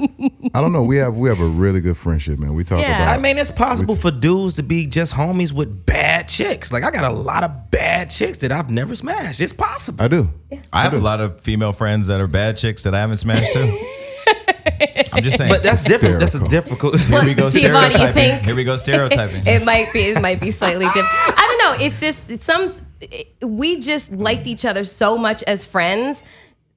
I don't know. We have a really good friendship, man. We talk Yeah. about. I mean, it's possible for dudes to be just homies with bad chicks. Like, I got a lot of bad chicks that I've never smashed. It's possible. I do. I have a lot of female friends that are bad chicks that I haven't smashed too. I'm just saying. But that's different. That's a Hysterical. difficult. Here we go Giovanni, you stereotyping. think- Here we go stereotyping. It might be slightly different. I don't know. It's just we just liked each other so much as friends.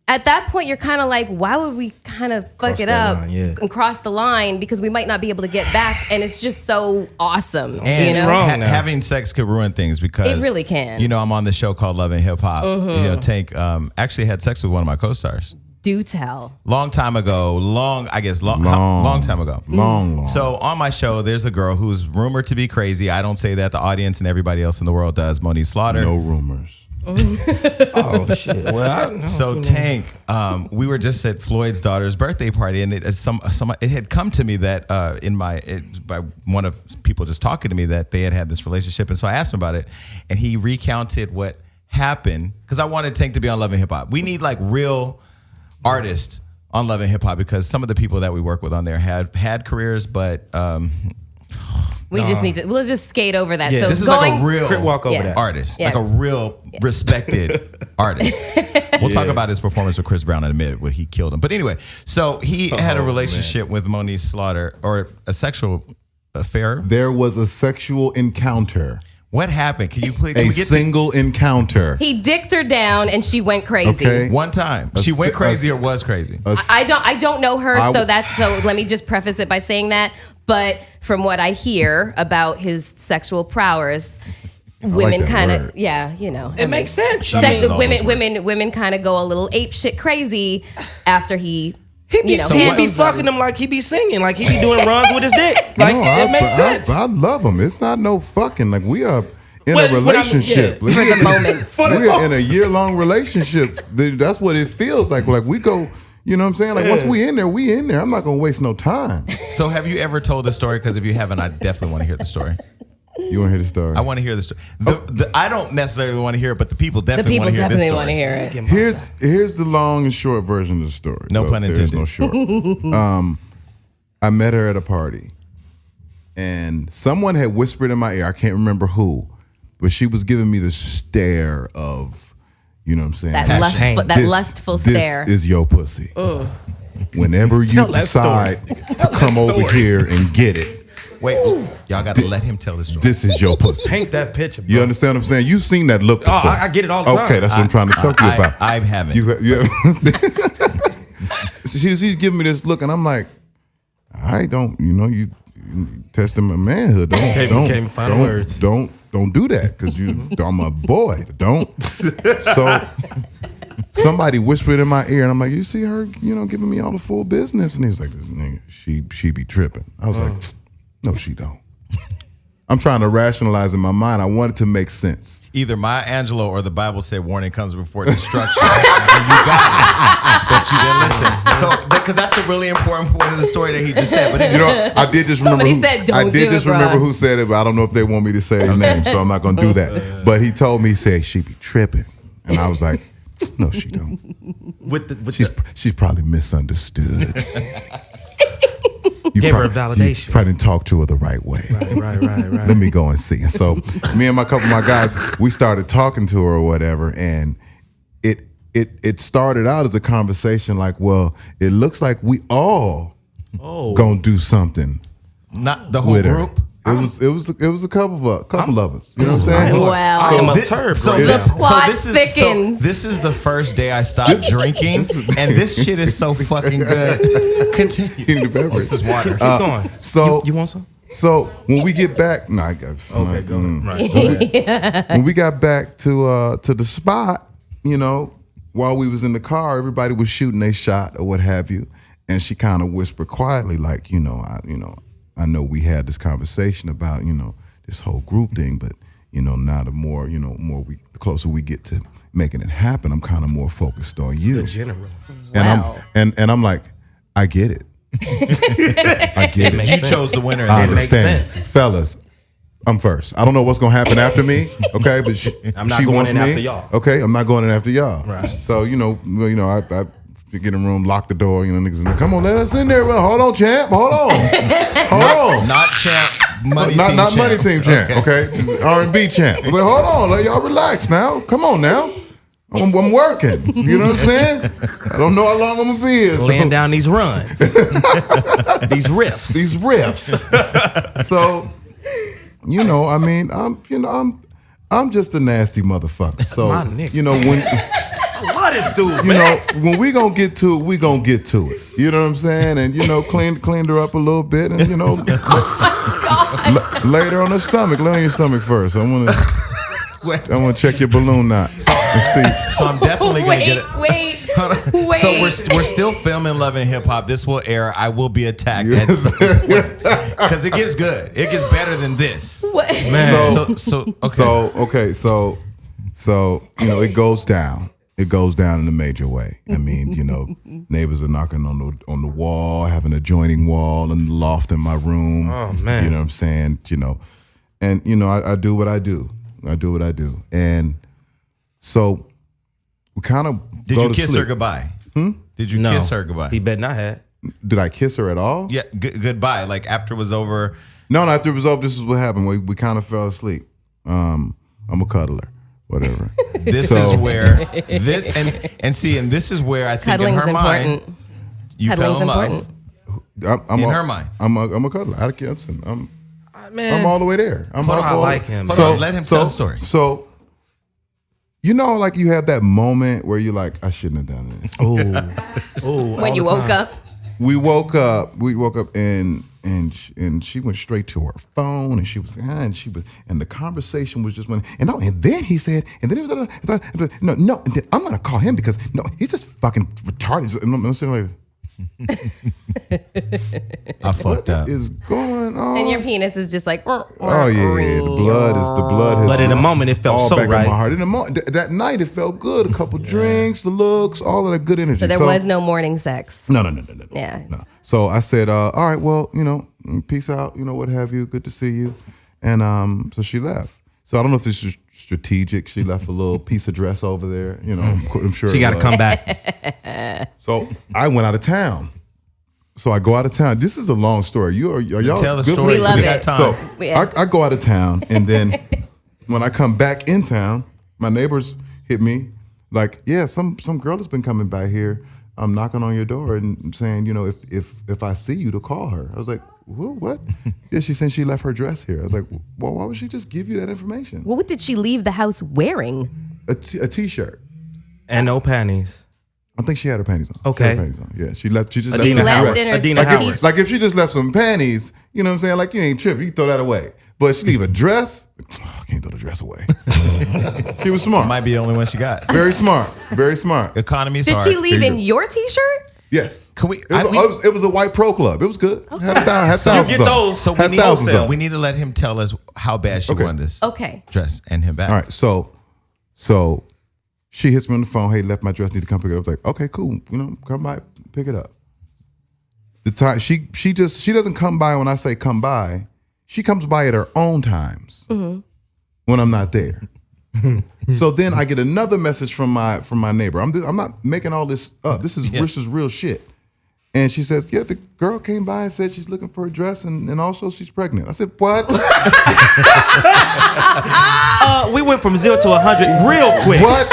At that point, you're kind of like, why would we kind of fuck Cross it that up line, yeah. and cross the line because we might not be able to get back, and it's just so awesome. And you know? wrong now. having sex could ruin things because It really can. You know, I'm on the show called Love and Hip Hop. You know, Tank actually had sex with one of my co-stars Do tell. long time ago. Long time ago. Long. So on my show, there's a girl who's rumored to be crazy. I don't say that. The audience and everybody else in the world does. Monique Slaughter. No rumors. Oh shit. Well, I don't know. So Tank, we were just at Floyd's daughter's birthday party, and it had come to me that by one of people just talking to me that they had this relationship, and so I asked him about it, and he recounted what happened because I wanted Tank to be on Love and Hip Hop. We need like real artists on Love and Hip Hop because some of the people that we work with on there had careers, but We just need to. We'll just skate over that. Yeah, so this is going, like a real Crip walk over Yeah. that. artist, Yeah. like a real respected artist. We'll talk about his performance with Chris Brown in a minute, where he killed him. But anyway, so he had a relationship with Monique Slaughter, or a sexual affair. There was a sexual encounter. What happened? Can you please? Can A we get single encounter. he dicked her down and she went crazy. Okay. to one time? She went a- crazy or was crazy? I don't know her, I- so let me just preface it by saying that. But from what I hear about his sexual prowess, women that kind word. of you know. It makes sense. Sex, all those women kind of go a little ape shit crazy after he He be, you know, he be handles them. fucking him like he be singing, like he be doing runs with his dick. Like No, it makes sense. I love them. It's not no fucking. Like we are in Well, a when I'm- relationship. yeah. for the moment. We are in a year-long relationship. That's what it feels like. Like we go, you know what I'm saying? Like once we in there, we in there. I'm not gonna waste no time. So have you ever told the story? Because if you haven't, I definitely want to hear the story. You want to hear the story? I want to hear the story. I don't necessarily want to hear it, but the people The definitely people want to hear this definitely story. want to hear it. Here's the long and short version of the story. No pun There's intended. no short. I met her at a party, and someone had whispered in my ear. I can't remember who, but she was giving me the stare of, you know what I'm saying? That lustful stare. This is your pussy. Whenever you decide to come over here and get it, Wait, y'all got to let him tell the story. this is your pussy. Paint that picture, bro. You understand what I'm saying? You've seen that look before. I get it all the time. Okay, that's what I'm trying to talk to you about. I haven't. You she's giving me this look, and I'm like, I don't, you testing my manhood. Can't find words. Don't do that, because I'm a boy. Don't. So somebody whispered in my ear, and I'm like, you see her, giving me all the full business, and he was like, this nigga, she be tripping. I was like, no, she don't. I'm trying to rationalize in my mind. I want it to make sense. Either Maya Angelou or the Bible said warning comes before destruction. And you got it, but you didn't listen. So, because that's a really important point of the story that he just said. But I did just remember. Remember who said it, but I don't know if they want me to say their name, so I'm not going to do that. But he told me, he said, she be tripping. And I was like, no, she don't. She's probably misunderstood. You gave her a validation. You probably didn't talk to her the right way. Right. Let me go and see. And so me and a couple of my guys, we started talking to her or whatever, and it started out as a conversation like, well, it looks like we all gonna do something. Not the whole with her. group. It was a couple of us. You know what I'm saying? Wow. I am a turd. This is the first day I stopped drinking, and this shit is so fucking good. Continue. This is water. Keep going. So you want some? So when we get back, I got. Okay, go ahead. When we got back to the spot, while we was in the car, everybody was shooting a shot or what have you, and she kind of whispered quietly, like, I know we had this conversation about, this whole group thing, but, now the closer we get to making it happen, I'm kind of more focused on you. The general. And I'm like, I get it. I get it. You chose the winner. I And it makes understand. sense. Fellas, I'm first. I don't know what's going to happen after me, okay? But I'm not she going wants in me. after y'all. Okay, I'm not going in after y'all. Right. So, I get in the room, lock the door, niggas in there, come on, let us in there. Hold on, champ. Hold on. Not champ. Money team not champ. money team champ, okay? R&B champ. I was like, hold on, let y'all relax now. Come on now. I'm working. You know what I'm saying? I don't know how long I'm gonna be here. Laying down these runs. These riffs. So, I'm just a nasty motherfucker. So, My nigga. when I love this dude, man. when we gonna get to it, we gonna get to it. You know what I'm saying? And cleaned her up a little bit, and laid her on her stomach. Lay on your stomach first. I want to check your balloon knot and see. So I'm definitely gonna get it. Wait. So we're still filming Love and Hip Hop. This will air. I will be attacked at some point because it gets good. It gets better than this. What? Man. So it goes down. It goes down in a major way. I mean, neighbors are knocking on the wall, having a joining wall in the loft in my room. Oh man. You know what I'm saying? And I do what I do. I do what I do. And so we kind of Did you kiss her goodbye? Did you kiss her goodbye? He bet not had. Did I kiss her at all? Yeah, goodbye. Like after it was over. No, after it was over, this is what happened. We kind of fell asleep. I'm a cuddler. Whatever. This is where this is where I think Cuddling's in her important. mind you fell in love. Her mind. I'm a cuddler. I'm Man, all the way there. I like him. So let him tell the story. So like you have that moment where you're like, I shouldn't have done this. When you woke up. We woke up and she went straight to her phone and she was and the conversation was just and then he said, and then he was no, and then I'm gonna call him because he's just fucking retarded. And I'm sitting like, I fucked up. What is going on? And your penis is just like, oh yeah, the blood has. But in the moment, it felt all so back right. in my heart. In the moment, that night, it felt good. A couple drinks, the looks, all of that good energy. So there was no morning sex. No. Yeah. No. So I said, all right, well, peace out, what have you. Good to see you. And so she left. So I don't know if this is strategic. She left a little piece of dress over there. I'm sure She got to come back. So I went out of town. So I go out of town. This is a long story. Are y'all Tell the good? story. We love got it. time. So Yeah. I go out of town, and then when I come back in town, my neighbors hit me like, "Yeah, some girl has been coming by here. I'm knocking on your door and saying, you know, if I see you, to call her." I was like, "What?" Yeah, she said she left her dress here. I was like, "Well, why would she just give you that information?" What did she leave the house wearing? A t-shirt. And no panties. I think she had her panties on. Okay. She had her panties on. Yeah, she left. She just She Adina left Howard. in her Adina Howard. t-shirt. like if she just left some panties, you know what I'm saying? Like you ain't tripping. You can throw that away. But she leave a dress. I can't throw the dress away. She was smart. Might be the only one she got. Very smart. Very smart. Economy's Did hard. she leave Here in you your t-shirt? Yes. Can we? It was a white pro club. It was good. Had thousands get of them. those. So we Had need, thousands of them. we need to let him tell us how bad she Okay. won this Okay. dress and him back. All right. So she hits me on the phone. "Hey, left my dress. Need to come pick it up." I was like, "Okay, cool. You know, come by, pick it up." The time she doesn't come by when I say come by. She comes by at her own times when I'm not there. So then I get another message from my neighbor. I'm not making all this up. This is real shit. And she says, "Yeah, the girl came by and said she's looking for a dress and also she's pregnant." I said, "What? We went from 0 to 100 real quick. What?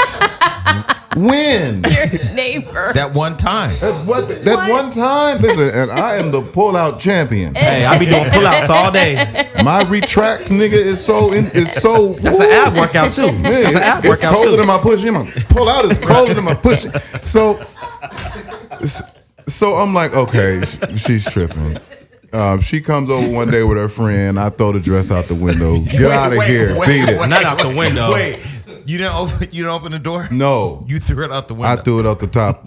When? Your neighbor. That one time. What? That one time? Listen, and I am the pull-out champion. Hey, I be doing pullouts all day. My retract, nigga, is so. That's an ab workout too. Man, That's an ab it's workout colder too. than my push. You know, pull out is colder than my push. So I'm like, okay, she's tripping. She comes over one day with her friend. I throw the dress out the window. Get out of here. Beat it. Not out the window. Wait, you didn't open the door? No. You threw it out the I window. threw it out the top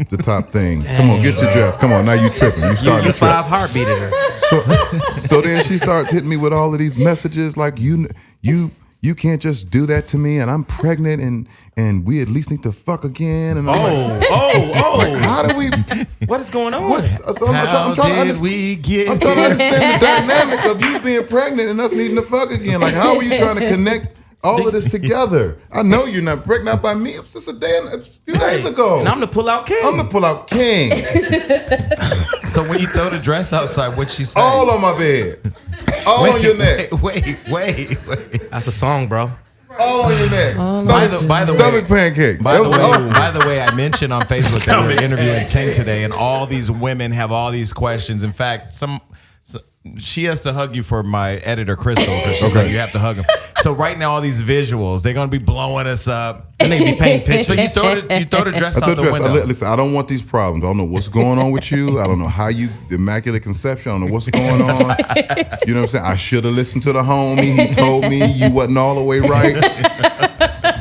thing. Come on, get your dress. Come on, now you tripping. You starting You to trip. 5 heartbeated her. So then she starts hitting me with all of these messages like you can't just do that to me, and I'm pregnant, and we at least need to fuck again. And I'm like, Oh. how do we? What is going on? What? So I'm How trying to did understand. we get I'm trying to here? understand the dynamic of you being pregnant and us needing to fuck again. Like, how are you trying to connect all of this together? I know you're not pregnant by me. It was just a few days ago. And I'm the pullout king. I'm the pull-out king. So when you throw the dress outside, what'd she say? All on my bed. All on your neck. Wait. That's a song, bro. All on your neck. By the way- Stomach pancakes. By the Oh. way, I mentioned on Facebook that we're interviewing Tank today, and all these women have all these questions. In fact, she has to hug you for my editor Crystal because she's like, you have to hug him. So right now, all these visuals, they're gonna be blowing us up. And they be painting pictures. So you throw the dress I out told the you, window. listen, I don't want these problems. I don't know what's going on with you. I don't know how you, the immaculate conception. I don't know what's going on. You know what I'm saying? I should have listened to the homie. He told me you wasn't all the way right.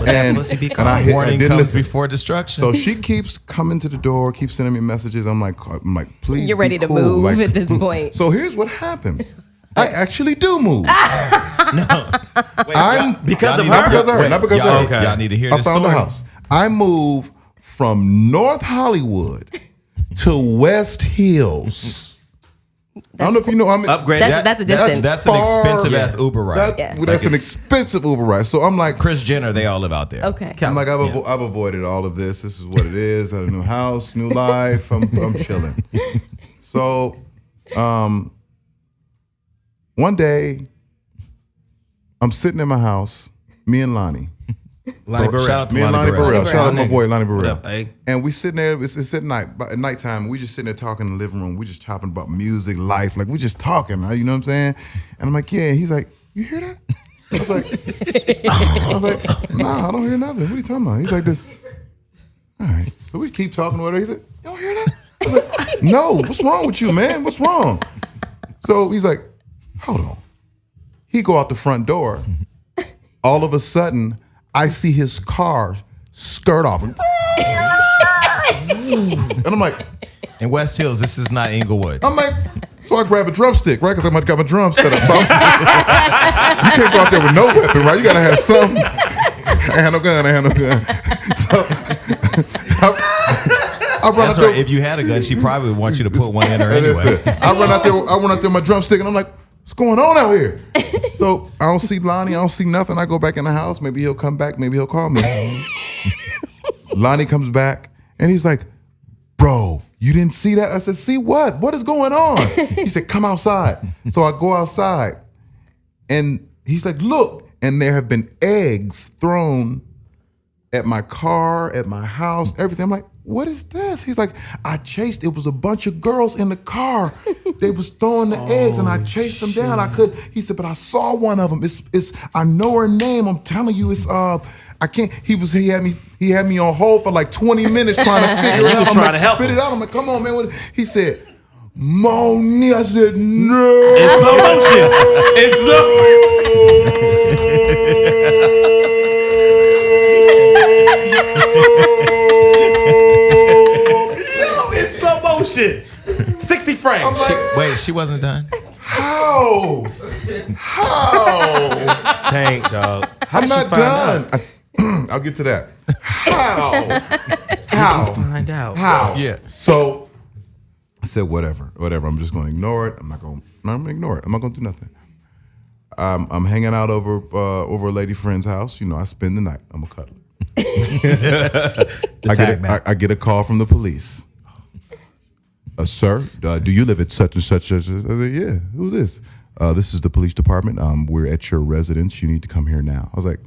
And I Warning didn't comes listen. before destruction. So she keeps coming to the door, keeps sending me messages. I'm like, please. You're be ready to cool. move Like, at this point. So here's what happens. I actually do move. Because of Not her? because of her. Not because of her. Okay. Y'all need to hear I this found story. a house. I moved from North Hollywood to West Hills. I don't know if you know. I mean, Upgraded. That's a distance. That's an expensive ass Uber ride. Yeah. That's an expensive Uber ride. So I'm like, Chris Jenner, they all live out there. Okay. I've avoided all of this. This is what it is. I have a new house, new life. I'm chilling. So, one day, I'm sitting in my house, me and Lonnie. Lonnie Shout out to Me and Lonnie Lonnie Burrell. Burrell. Shout out to my boy Lonnie What Burrell. up, A? And we sitting there, it's at night, at nighttime, we just sitting there talking in the living room. We just talking about music, life. Like, we just talking, you know what I'm saying? And I'm like, yeah. He's like, you hear that? I was like, nah, I don't hear nothing. What are you talking about? He's like this. All right. So we keep talking with her. He said, you don't hear that? I was like, no, what's wrong with you, man? What's wrong? So he's like, hold on. He go out the front door. All of a sudden, I see his car skirt off. And I'm like, In West Hills, this is not Inglewood. so I grab a drumstick, right? Because I got my drum set up. So you can't go out there with no weapon, right? You got to have some. I had no gun. So I run That's out there. right. If you had a gun, she probably would want you to put one in her And that's anyway. it. I run out there with my drumstick, and I'm like, what's going on out here? So I don't see Lonnie. I don't see nothing. I go back in the house. Maybe he'll come back. Maybe he'll call me. Lonnie comes back, and he's like, bro, you didn't see that? I said, see what? What is going on? He said, come outside. So I go outside and he's like, look. And there have been eggs thrown at my car, at my house, everything. I'm like, what is this? He's like, it was a bunch of girls in the car. They was throwing the eggs and I chased them down. He said, but I saw one of them. I know her name. I'm telling you, I can't. He had me on hold for like 20 minutes trying to figure it out. I'm like, spit it out. I'm like, come on, man. He said, Moni. I said, no. It's slow motion. It's slow. It's slow motion. 60 frames. Wait, she wasn't done? How? Tank, dog. I'm not done. I'll get to that. How? Find out. How? Yeah. So I said, whatever. I'm just going to ignore it. I'm going to ignore it. I'm not going to do nothing. I'm hanging out over a lady friend's house. You know, I spend the night. I'm a cuddler. I get a call from the police. Sir, do you live at such and such? I said, yeah. Who's this? This is the police department. We're at your residence. You need to come here now. I was like,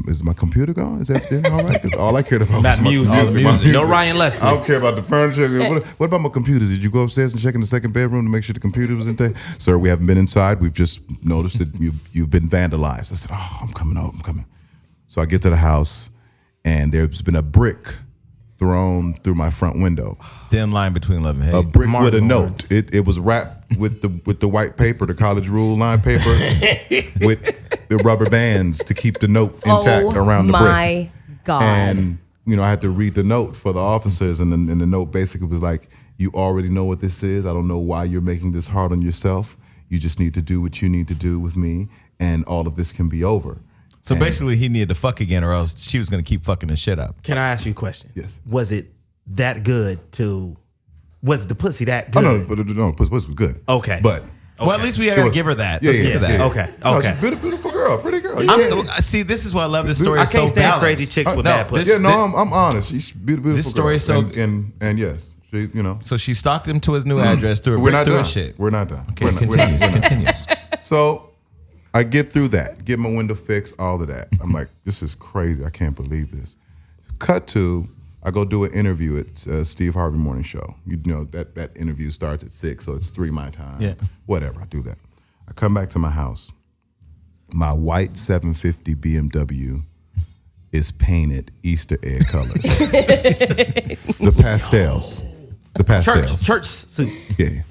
is my computer gone? Is everything all right? 'Cause all I cared about was my music. No Ryan Leslie. I don't care about the furniture. What about my computers? Did you go upstairs and check in the second bedroom to make sure the computer was intact? Sir, we haven't been inside. We've just noticed that you've been vandalized. I said, oh, I'm coming. So I get to the house, and there's been a brick thrown through my front window. Thin line between love and hate. A brick with a Martin note. It was wrapped with the white paper, the college rule line paper, with the rubber bands to keep the note intact around the brick. Oh my God. And I had to read the note for the officers, and the note basically was like, you already know what this is. I don't know why you're making this hard on yourself. You just need to do what you need to do with me, and all of this can be over. So basically, he needed to fuck again, or else she was going to keep fucking the shit up. Can I ask you a question? Yes. Was it that good was the pussy that good? Oh, no, pussy was good. Okay. But Well, at least we gotta give her that. Let's give her that. Okay. No, she's a beautiful girl, pretty girl. See, this is why I love this story. I It's can't so stand balanced. crazy chicks with No, bad pussy. I'm honest. She's a beautiful This story girl. is so- and yes, she, So she stalked him to his new address through we're not through done. his shit. We're not done. Okay, We're not- continues. we're not- Continues. So I get through that, get my window fixed, all of that. I'm like, this is crazy. I can't believe this. Cut to, I go do an interview at Steve Harvey Morning Show. You know, that interview starts at 6, so it's 3 my time. Yeah. Whatever, I do that. I come back to my house. My white 750 BMW is painted Easter egg colors. The pastels. The pastels. Church suit. Yeah.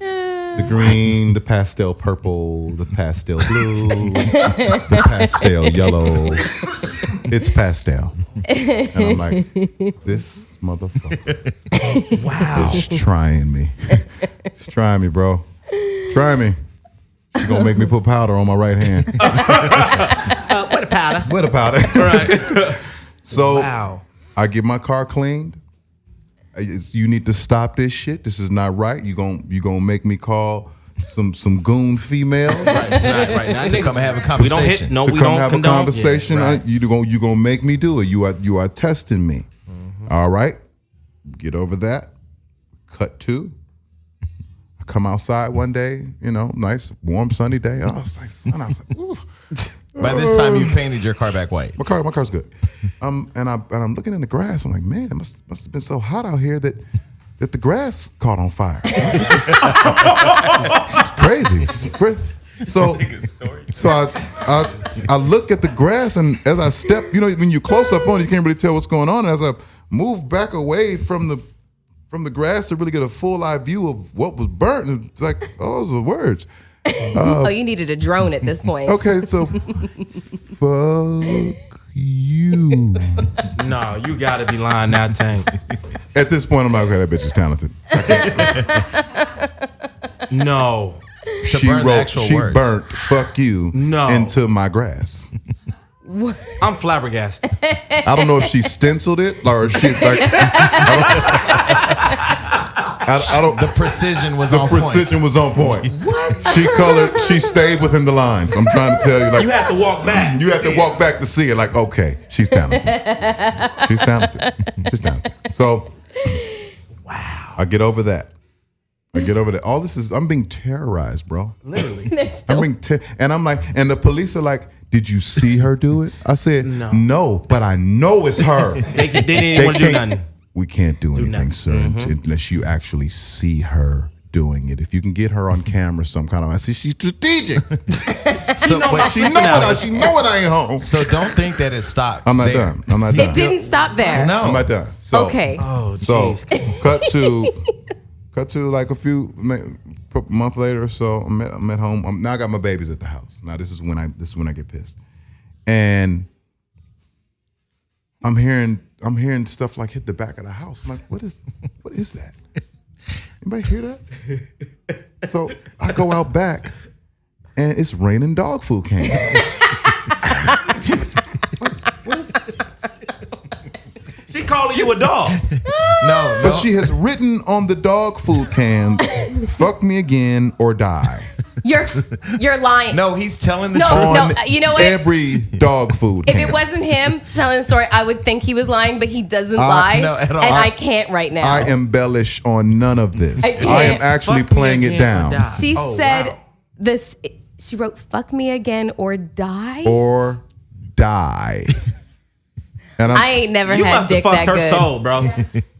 The green, the pastel purple, the pastel blue, the pastel yellow. It's pastel. And I'm like, this motherfucker is trying me. He's trying me, bro. Try me. He's going to make me put powder on my right hand. What a powder. Where the powder? Right. So Wow. I get my car cleaned. You need to stop this shit. This is not right. You gonna make me call some goon females Right. To come and have a We don't conversation. hit. No, to we come don't have condone. a conversation. Yeah, right. You gonna make me do it. You are testing me. All right. Get over that. Cut to. I come outside one day. Nice warm sunny day. I was like, son. I was like, ooh. By this time, you painted your car back white. My car's good. And I'm looking in the grass. I'm like, man, it must have been so hot out here that the grass caught on fire. It's crazy. So I look at the grass, and as I step, when you're close up on it, you can't really tell what's going on. And as I move back away from the grass to really get a full eye view of what was burnt, and it's like, oh, those are words. You needed a drone at this point. Okay, so fuck you. No, you gotta be lying now, Tank. At this point, I'm like, okay, that bitch is talented. No. She burn the actual words. burnt "fuck you" No. into my grass. I'm flabbergasted. I don't know if she stenciled it or she like. I don't. The precision was The on point. precision was on point. What? She stayed within the lines. I'm trying to tell you, like, You have to walk back. you have to walk back to see it. Like, okay, she's talented. She's talented. So I get over that. All this is, I'm being terrorized, bro. Literally. There's still And I'm like, and the police are like, did you see her do it? I said, no, but I know it's her. They didn't want to do nothing. We can't do anything, nothing. sir, unless you actually see her doing it. If you can get her on camera, some kind of, I see she's strategic. So, but She know it I ain't home. so don't think that it stopped. I'm not there. done. I'm not it done. didn't stop there. No. I'm not done. So, Okay. Oh, So jeez. cut to like a month later or so. I'm at home. Now I got my babies at the house. Now this is when I get pissed, and I'm hearing stuff like hit the back of the house. I'm like, what is that? Anybody hear that? So I go out back, and it's raining dog food cans. She calling you a dog. No, But she has written on the dog food cans, "Fuck me again or die." You're lying. no, he's telling the No, truth. no. On You know what? every dog food If can. it wasn't him telling the story, I would think he was lying, but he doesn't lie. no, at all. And I can't right now. I embellish on none of this. I I am can't. actually Fuck me playing it again down. or die. She Oh, said wow. this. She wrote "fuck me again or die." Or die. And I ain't never You had must have dick that fucked her good. soul, bro.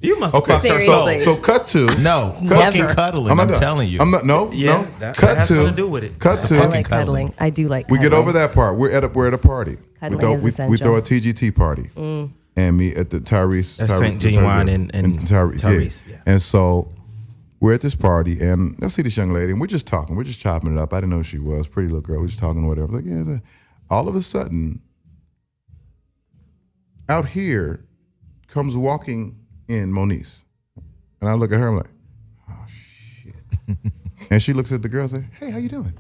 You must have okay. fucked her Seriously. soul. So cut to. No, Never. fucking cuddling. I'm not done. telling you. I'm not. No. Yeah, no. that cut has to. something to do with it. Cut I to. like cuddling. cuddling. I do like. We get cuddling. over that part. We're at a party. Cuddling is we essential. throw a TGT party, and me at the Tyrese. That's Genuine and Tyrese. Tyrese, Yeah. yeah. And so we're at this party, and I see this young lady, and we're just talking. We're just chopping it up. I didn't know who she was. Pretty little girl. We're just talking, whatever. Like, yeah. All of a sudden, out here comes walking in Moniece, and I look at her. I'm like, oh shit. And she looks at the girl and says, "Hey, how you doing?"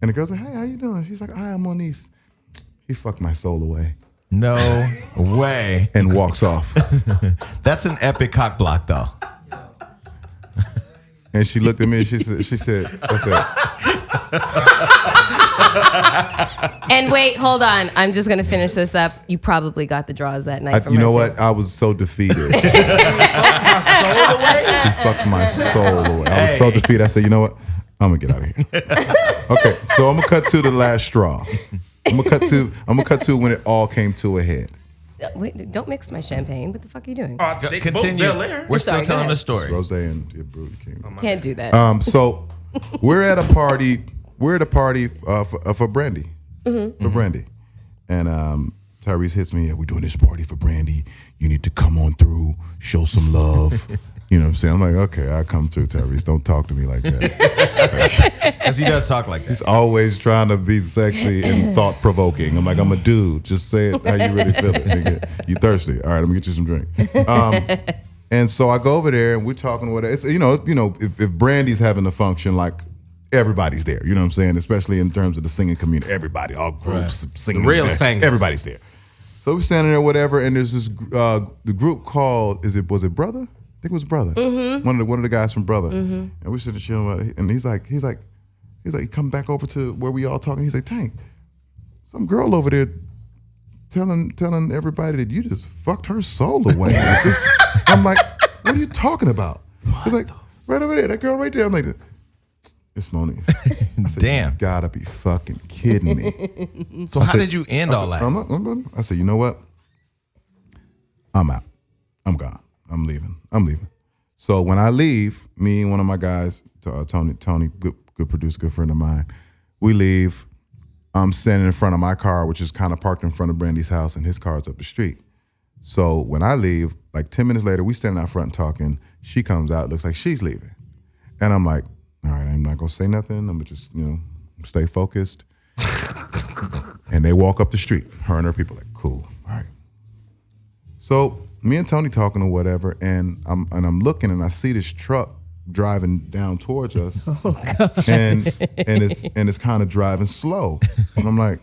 And the girl said, "Hey, how you doing?" She's like, "Hi, I'm Moniece." He fucked my soul away No way. and walks off. That's an epic cock block, though. And she looked at me and she said, I said, And wait, hold on. I'm just gonna finish this up. You probably got the draws that night. from you her, know too. what? I was so defeated. He fucked my soul away. I was so defeated. I said, you know what? I'm gonna get out of here. Okay, so I'm gonna cut to the last straw. I'm gonna cut to when it all came to a head. Wait, don't mix my champagne. What the fuck are you doing? Continue. We're still Sorry, go telling ahead. the story. Rose and Brody King. Can't do that. So we're at a party. We're at a party for Brandy. For Brandy. And Tyrese hits me. Yeah, we're doing this party for Brandy. You need to come on through, show some love. You know what I'm saying? I'm like, okay, I'll come through, Tyrese. Don't talk to me like that. Because he does talk like that. He's always trying to be sexy and thought provoking. I'm like, I'm a dude. Just say it how you really feel it. Nigga. You thirsty? All right, let me get you some drink. And so I go over there and we're talking with her. It's, if Brandy's having a function, like everybody's there. You know what I'm saying? Especially in terms of the singing community, everybody, all groups, singing, The real singers. everybody's there. So we're standing there, whatever, and there's this the group called was it Brother? I think it was Brother. One of the guys from Brother. And we're sitting chilling, and he's like, come back over to where we all talking. He's like, Tank, some girl over there telling everybody that you just fucked her soul away. I'm like, what are you talking about? He's like, right over there, that girl right there. I'm like, it's Moniece. I said, Damn. You gotta be fucking kidding me. So how did you end all that? I said, you know what? I'm out. I'm gone. I'm leaving. So when I leave, me and one of my guys, Tony, good producer, good friend of mine, we leave. I'm standing in front of my car, which is kind of parked in front of Brandy's house, and his car's up the street. So when I leave, like 10 minutes later, we standing out front talking. She comes out, looks like she's leaving. And I'm like, all right, I'm not gonna say nothing. I'm gonna just, stay focused. And they walk up the street, her and her people, like, cool, all right. So me and Tony talking or whatever, and I'm looking and I see this truck driving down towards us. Oh gosh. And it's kind of driving slow. And I'm like,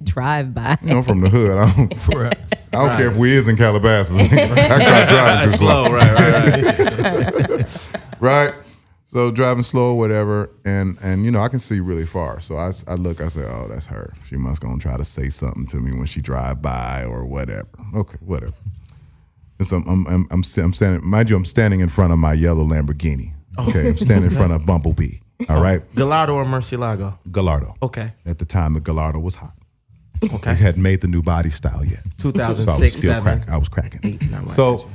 Drive by. I'm from the hood. I don't care if we is in Calabasas. I can't drive too slow. Right? So driving slow or whatever, and I can see really far. So I look, I say, oh, that's her. She must gonna try to say something to me when she drive by or whatever. Okay, whatever. And so I'm standing. Mind you, I'm standing in front of my yellow Lamborghini. Okay, I'm standing in front of Bumblebee. All right, Gallardo or Murcielago? Gallardo. Okay. At the time, the Gallardo was hot. Okay. He hadn't made the new body style yet. 2006, So I was still 7. I was cracking. 8, 9, So,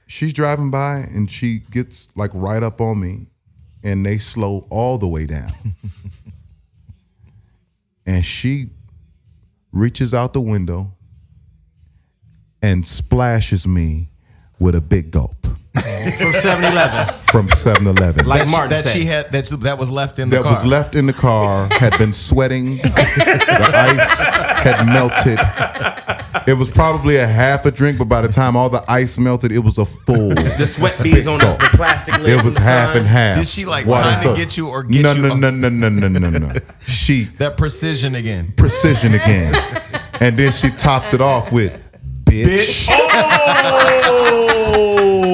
she's driving by and she gets like right up on me, and they slow all the way down, and she reaches out the window and splashes me with a big gulp From 7-Eleven. from 7-Eleven. Like Martin that said. she had that was left in the that car. was left in the car, had been sweating. The ice had melted. It was probably a half a drink, but by the time all the ice melted, it was a full. The sweat beads on the plastic lid. It was from the half sun. and half. Did she like Water trying to soap. get you or get no, you? No. She That precision again. precision again, and then she topped it off with bitch.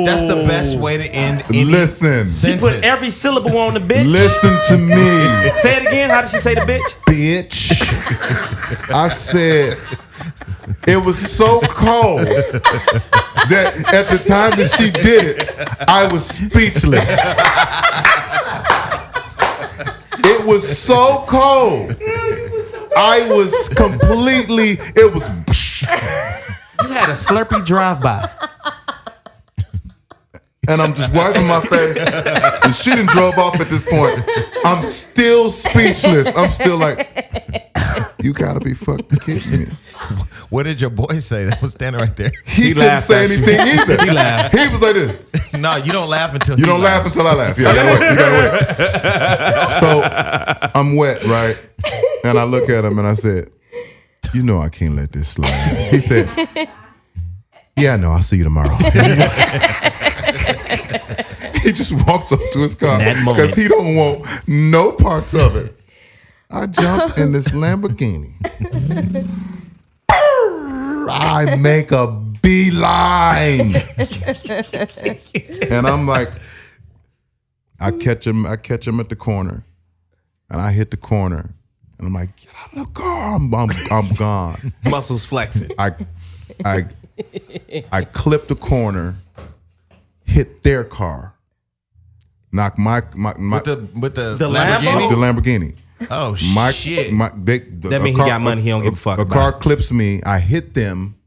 That's the best way to end any Listen. She sentence. put every syllable on the bitch. Listen to me, Say it again. How did she say the bitch? bitch. I said it was so cold that at the time that she did it, I was speechless. It was so cold. I was completely. It was. You had a Slurpee drive-by. And I'm just wiping my face. And she done drove off at this point. I'm still speechless. I'm still like, you gotta be fucking kidding me. What did your boy say that was standing right there? He couldn't laughed say at you. anything either. He laughed. He was like this. No, you don't laugh until You he don't laugh laughs. until I laugh. Yeah, you gotta wait. So I'm wet, right? And I look at him and I said, you know I can't let this slide. He said, yeah, I know. I'll see you tomorrow. He just walks up to his car That moment. because he don't want no parts of it. I jump in this Lamborghini. I make a beeline. And I'm like, I catch him at the corner. And I hit the corner. And I'm like, get out of the car. I'm gone. Muscles flexing. I clip the corner, hit their car, knock my With the The Lamborghini. Lambo? the Lamborghini. Oh My, shit! That means he got money he don't give a fuck A about. car clips me. I hit them,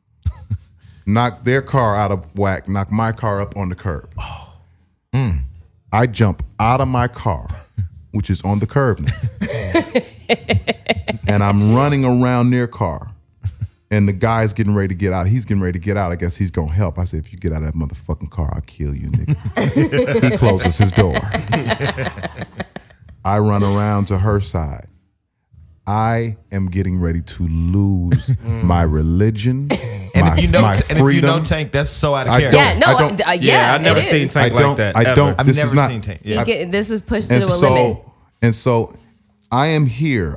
knock their car out of whack, knock my car up on the curb. I jump out of my car, which is on the curb now. And I'm running around their car. And the guy's getting ready to get out. He's getting ready to get out. I guess he's going to help. I said, if you get out of that motherfucking car, I'll kill you, nigga. He closes his door. I run around to her side. I am getting ready to lose my religion, And my, if you know, my and if you freedom. know Tank, that's so out of I character. Yeah, no, I don't- yeah, I've never it seen is. Tank like that. I ever. don't. I've This never is not. seen Tank. You Yeah. this was pushed to And a limit. so, I am here.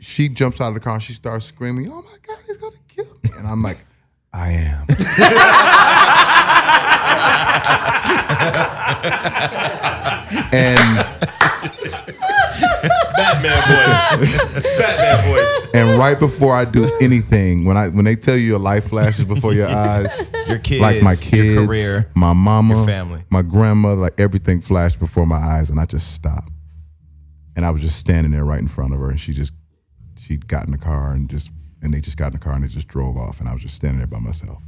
She jumps out of the car and she starts screaming, "Oh my God, he's gonna kill me!" And I'm like, I am. and Batman voice. Batman voice. and right before I do anything, when they tell you your life flashes before your eyes, Your kids, like my kids, your career, my mama, your family. my grandmother, like everything flashed before my eyes, and I just stopped. And I was just standing there right in front of her, and she got in the car and they just got in the car and they just drove off, and I was just standing there by myself.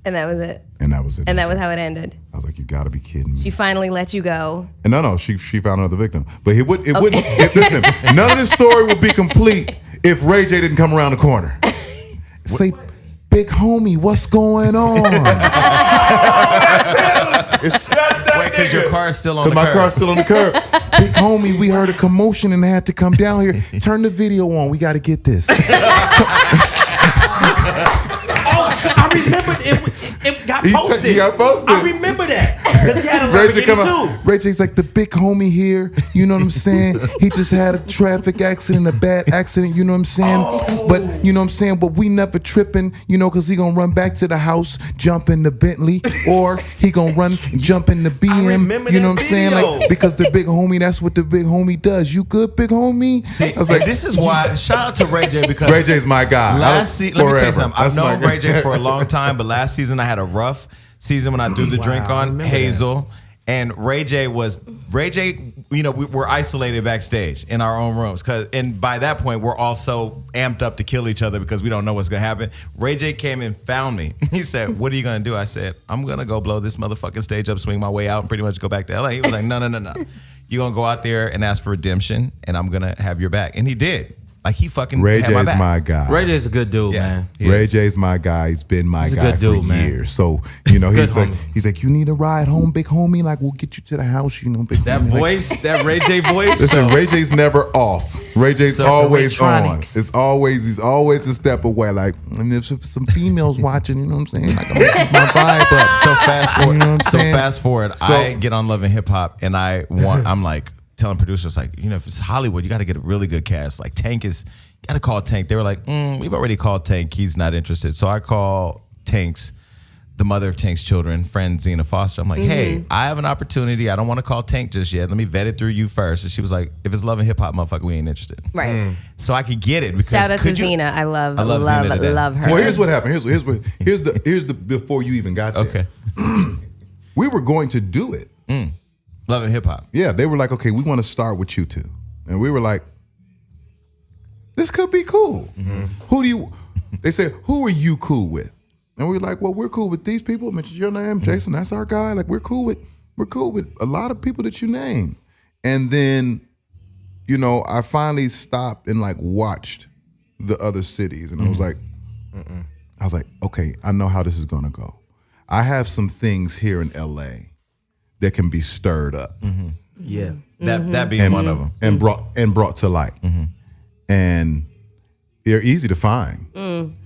And that was it. And that was it. And that was how it ended. I was like, you gotta be kidding me. She finally let you go. And no, she found another victim. But it wouldn't, listen, none of this story would be complete if Ray J didn't come around the corner. Say, big homie, what's going on? Wait, because your car is still on the My curb. car's still on the curb. Big homie, we heard a commotion and had to come down here. Turn the video on. We got to get this. Oh, I remember it I posted. He got posted. I remember that because he had a Ray J Lamborghini come out. too. Ray J's like the big homie here. You know what I'm saying? He just had a traffic accident, a bad accident. You know what I'm saying? But you know what I'm saying? But we never tripping. You know, because he gonna run back to the house, jump in the Bentley, or he gonna run and jump in the BM. remember You know that what I'm saying? video. Like because the big homie, that's what the big homie does. You good, big homie? See, I was like, this is why. Shout out to Ray J because Ray J's my guy. Last season, let me tell you something. I've That's my known guy. Ray J for a long time, but last season I had a rough season when I threw the drink I on remember Hazel. And Ray J, you know, we were isolated backstage in our own rooms. And by that point, we're all so amped up to kill each other because we don't know what's going to happen. Ray J came and found me. He said, "What are you going to do?" I said, "I'm going to go blow this motherfucking stage up, swing my way out, and pretty much go back to LA." He was like, No. You're going to go out there and ask for redemption, and I'm going to have your back. And he did. Like, he fucking Ray had my J's back. my guy. Ray J's a good dude, man. he Ray is. J's my guy. He's been my He's a guy good dude, for man. years. So you know, Good he's like, you need a ride home, big homie. Like we'll get you to the house. You know, big That homie. Like, voice, that Ray J voice. listen, Ray J's never off. Ray J's So, always on. Raytronics. He's always a step away. Like, and if some females watching, you know what I'm saying? Like, I'm gonna keep my vibe up. So fast forward. You know what I'm saying? Fast forward. So- I get on Love and Hip Hop, and I'm like telling producers, like, you know, if it's Hollywood, you got to get a really good cast. Like Tank is, you got to call Tank. They were like, we've already called Tank. He's not interested. So I call the mother of Tank's children, friend Zena Foster. I'm like, hey, I have an opportunity. I don't want to call Tank just yet. Let me vet it through you first. And she was like, if it's Love and Hip Hop, motherfucker, we ain't interested. Right. So I could get it because Shout out to could you- Zena. I love Zena to death. love her. Well, here's what happened. Here's the before you even got there. Okay, We were going to do it. Love and Hip Hop. Yeah, they were like, okay, we want to start with you two. And we were like, this could be cool. They said, who are you cool with? And we were like, well, we're cool with these people. Mention your name, Jason, that's our guy. Like we're cool with a lot of people that you name. And then, you know, I finally stopped and like watched the other cities. And I was like, okay, I know how this is gonna go. I have some things here in LA that can be stirred up. Yeah. That being one of them. and brought to light. And they're easy to find.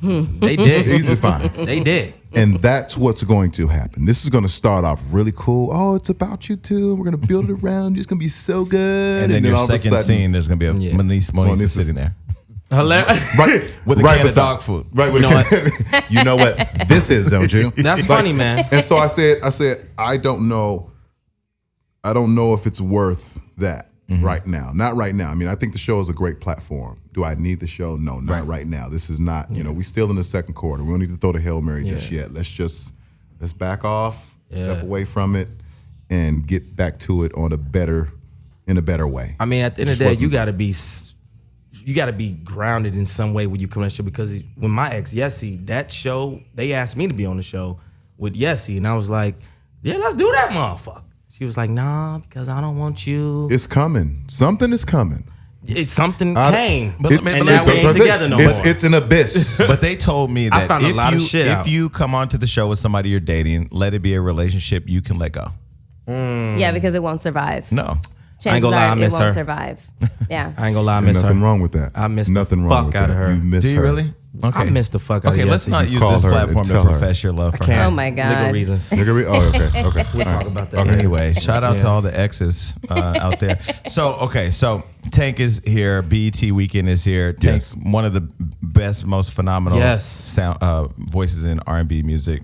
They did. Easy to find. They did. And that's what's going to happen. This is going to start off really cool. Oh, it's about you two. We're going to build it around. It's going to be so good. And then your all of a second sudden- scene, there's gonna be a Monisa sitting there Hilarious. right with a right can of beside- dog food. Right, with You a know can- you know what this is, don't you? That's funny, man. And so I said, I don't know if it's worth that right now. Not right now. I mean, I think the show is a great platform. Do I need the show? No, not right now. This is not, you know, we still in the second quarter. We don't need to throw the Hail Mary just yet. Let's back off, step away from it, and get back to it in a better way. I mean, at the end of the day, you got to be grounded in some way when you come on the show. Because when my ex Yessie, that show, they asked me to be on the show with Yessie, and I was like, yeah, let's do that, motherfucker. She was like, nah, because I don't want you. It's coming. Something is coming. It's something I- came, But- and now we ain't together no more. It's an abyss. But they told me I that found a lot of shit if out. you come onto the show with somebody you're dating, let it be a relationship you can let go. Yeah, because it won't survive. No. Chances gonna lie, I are it miss won't her. survive. Yeah. I ain't gonna lie, I There's miss nothing her. wrong with that. I miss the nothing wrong fuck with out of that. her. You miss Do you her. really? Okay. I miss the fuck out of Okay, let's Yessie. not use call this her and platform to tell her. profess your love for her. Can't. Oh my God. Legal reasons. Oh, okay. We'll talk about that. Anyway, shout out to all the exes out there. So Tank is here. BET Weekend is here. Tank, Yes. one of the best, most phenomenal Yes. sound voices in R&B music.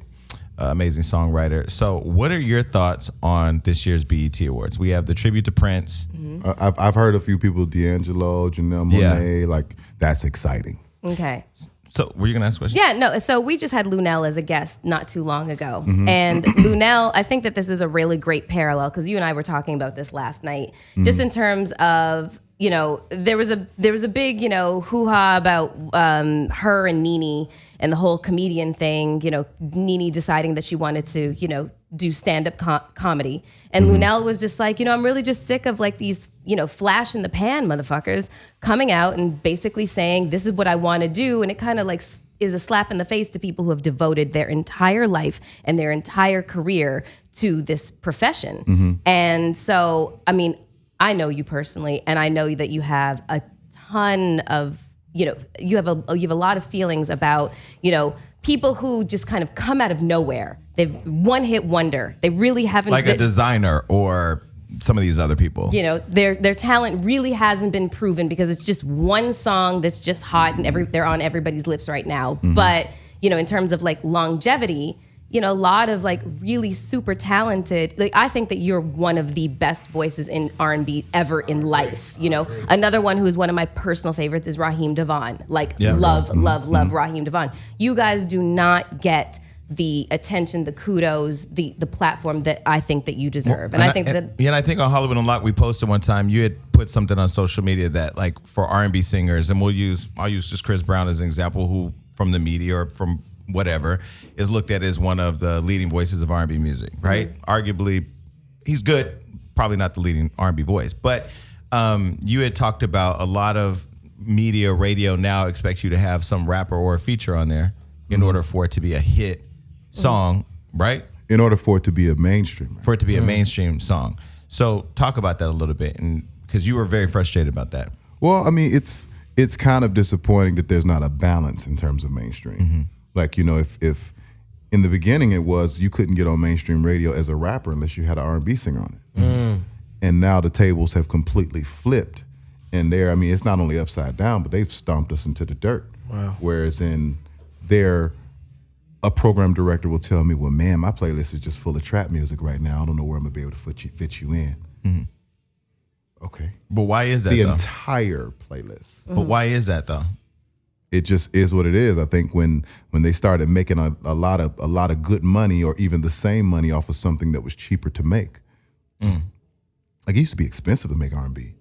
Amazing songwriter. So, what are your thoughts on this year's BET Awards? We have the tribute to Prince. I've heard a few people, D'Angelo, Janelle Yeah. Monáe, like that's exciting. Okay. So, were you gonna ask a question? Yeah, no. So we just had Lunel as a guest not too long ago, Mm-hmm. and Lunel, I think that this is a really great parallel because you and I were talking about this last night, just in terms of, you know, there was a big, you know, hoo-ha about her and Nene and the whole comedian thing. You know, Nene deciding that she wanted to, you know, do stand-up comedy, and Lunel was just like, you know, I'm really just sick of like these, you know, flash in the pan motherfuckers coming out and basically saying this is what I want to do, and it kind of like is a slap in the face to people who have devoted their entire life and their entire career to this profession. And so, I mean, I know you personally, and I know that you have a ton of, you know, you have a lot of feelings about, you know, people who just kind of come out of nowhere. They've one-hit wonder. They really haven't Like a designer or some of these other people. You know, their talent really hasn't been proven because it's just one song that's just hot and they're on everybody's lips right now. But, you know, in terms of like longevity, you know, a lot of like really super talented, like I think that you're one of the best voices in R&B ever in life. You know, another one who is one of my personal favorites is Raheem DeVaughn. Like love Raheem DeVaughn. You guys do not get the attention, the kudos, the platform that I think that you deserve. And I think I think on Hollywood Unlocked we posted one time, you had put something on social media that like for R&B singers, and I'll use just Chris Brown as an example, who from the media or from whatever is looked at as one of the leading voices of R&B music, right? Arguably, he's good, probably not the leading R&B voice, but you had talked about a lot of media, radio now expects you to have some rapper or a feature on there in order for it to be a hit song, right? In order for it to be a mainstream. For it to be a mainstream song. So talk about that a little bit, and because you were very frustrated about that. Well, I mean, it's kind of disappointing that there's not a balance in terms of mainstream. Like, you know, if in the beginning it was you couldn't get on mainstream radio as a rapper unless you had an R&B singer on it. And now the tables have completely flipped. And I mean, it's not only upside down, but they've stomped us into the dirt. Wow. Whereas a program director will tell me, well, man, my playlist is just full of trap music right now. I don't know where I'm going to be able to fit you in. Okay. But why is that, the though? entire playlist. But why is that, though? It just is what it is. I think when they started making a lot of good money, or even the same money off of something that was cheaper to make. Like, it used to be expensive to make R&B.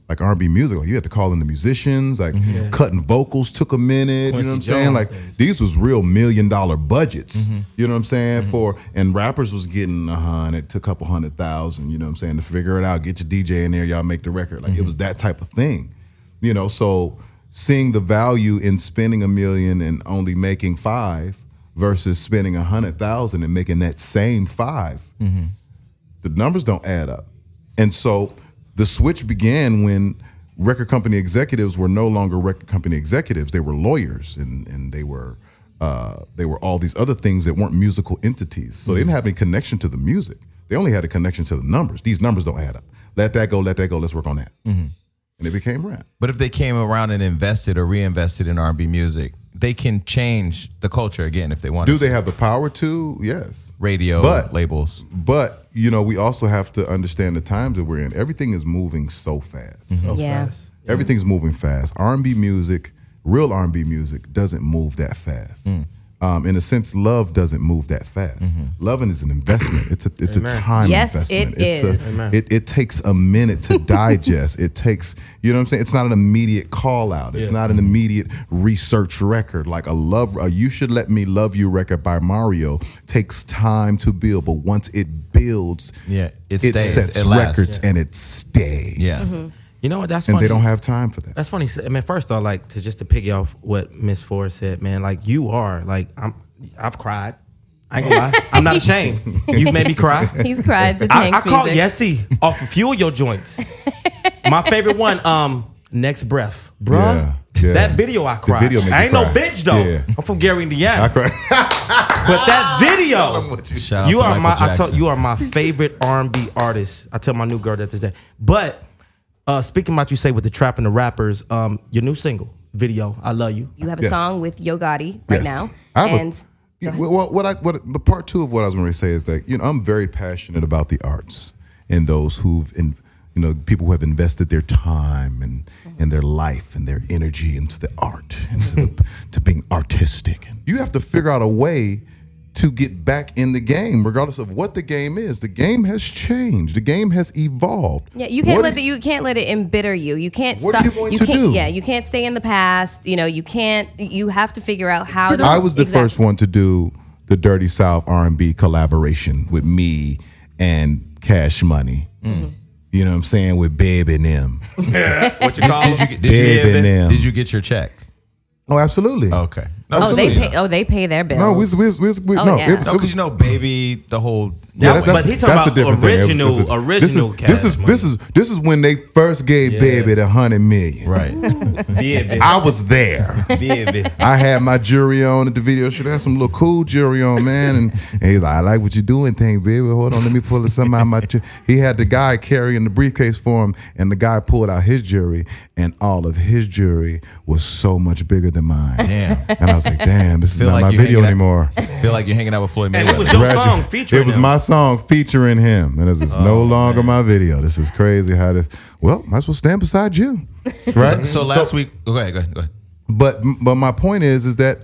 Like R&B music, like you had to call in the musicians, like cutting vocals took a minute. You know what I'm saying? Like these was real $1 million budgets. You know what I'm saying? And rappers was getting $100 to a couple $100,000. You know what I'm saying? To figure it out, get your DJ in there, y'all make the record. Like it was that type of thing. You know, so seeing the value in spending $1 million and only making $5 versus spending $100,000 and making that same $5, the numbers don't add up. And so the switch began when record company executives were no longer record company executives. They were lawyers, and they were all these other things that weren't musical entities. So they didn't have any connection to the music. They only had a connection to the numbers. These numbers don't add up. Let that go. Let's work on that. And it became rap. But if they came around and invested or reinvested in R&B music, they can change the culture again if they want. Do they have the power to? Yes. Radio, labels. But, you know, we also have to understand the times that we're in. Everything is moving so fast. So fast. Everything's moving fast. R&B music, real R&B music, doesn't move that fast. In a sense, love doesn't move that fast. Loving is an investment. It's a time investment. It is. It takes a minute to digest. It takes, you know what I'm saying? It's not an immediate call out. It's not an immediate research record. Like a You Should Let Me Love You record by Mario takes time to build, but once it builds, it sets records and it stays. You know what? That's and funny. they don't have time for that. That's funny. I mean, first off, like to piggy off what Miss Ford said, man. Like you are, like I've cried. I ain't gonna lie. I'm not ashamed. You've made me cry. He's cried to I Tank's called music. Yessie off a few of your joints. My favorite one, Next Breath, bruh. Yeah. That video I cried. The video made I ain't you no cry. bitch though. Yeah. I'm from Gary, Indiana. I cry. But that video, Shout out you to are Michael Jackson. you are my favorite R&B artist. I tell my new girl that today. But speaking about you say with the trap and the rappers, your new single video, I Love You. You have a song with Yo Gotti right now. The part two of what I was going to say is that, you know, I'm very passionate about the arts and those people who have invested their time and their life and their energy into the art, to being artistic. You have to figure out a way to get back in the game, regardless of what the game is. The game has changed. The game has evolved. Yeah, you can't let it embitter you. You can't What stop. are you going to do? Yeah, you can't stay in the past. You know, you can't. You have to figure out how to. I was the first one to do the Dirty South R&B collaboration with me and Cash Money. You know what I'm saying? With Babe and them. What you call Did you get your check? Oh, absolutely. Okay. They pay their bills. No, no. yeah. No, because Baby, the whole. Yeah, but he talking about different original thing. Cash This is when they first gave Baby the $100 million. Right. Baby. I was there. Baby. I had my jury on at the video shoot. I had some little cool jury on, man. And he's like, I like what you're doing, thing, baby. Hold on, let me pull something out of my He had the guy carrying the briefcase for him, and the guy pulled out his jury, and all of his jury was so much bigger than mine. Damn. And I was like, damn, this is Feel not like my you're video hanging anymore. Feel like you're hanging out with Floyd And it Mayweather. was your song featuring It was him. my song featuring him. And it's no longer my video. This is crazy how this, well, might as well stand beside you. Right? So last week, go ahead. But my point is that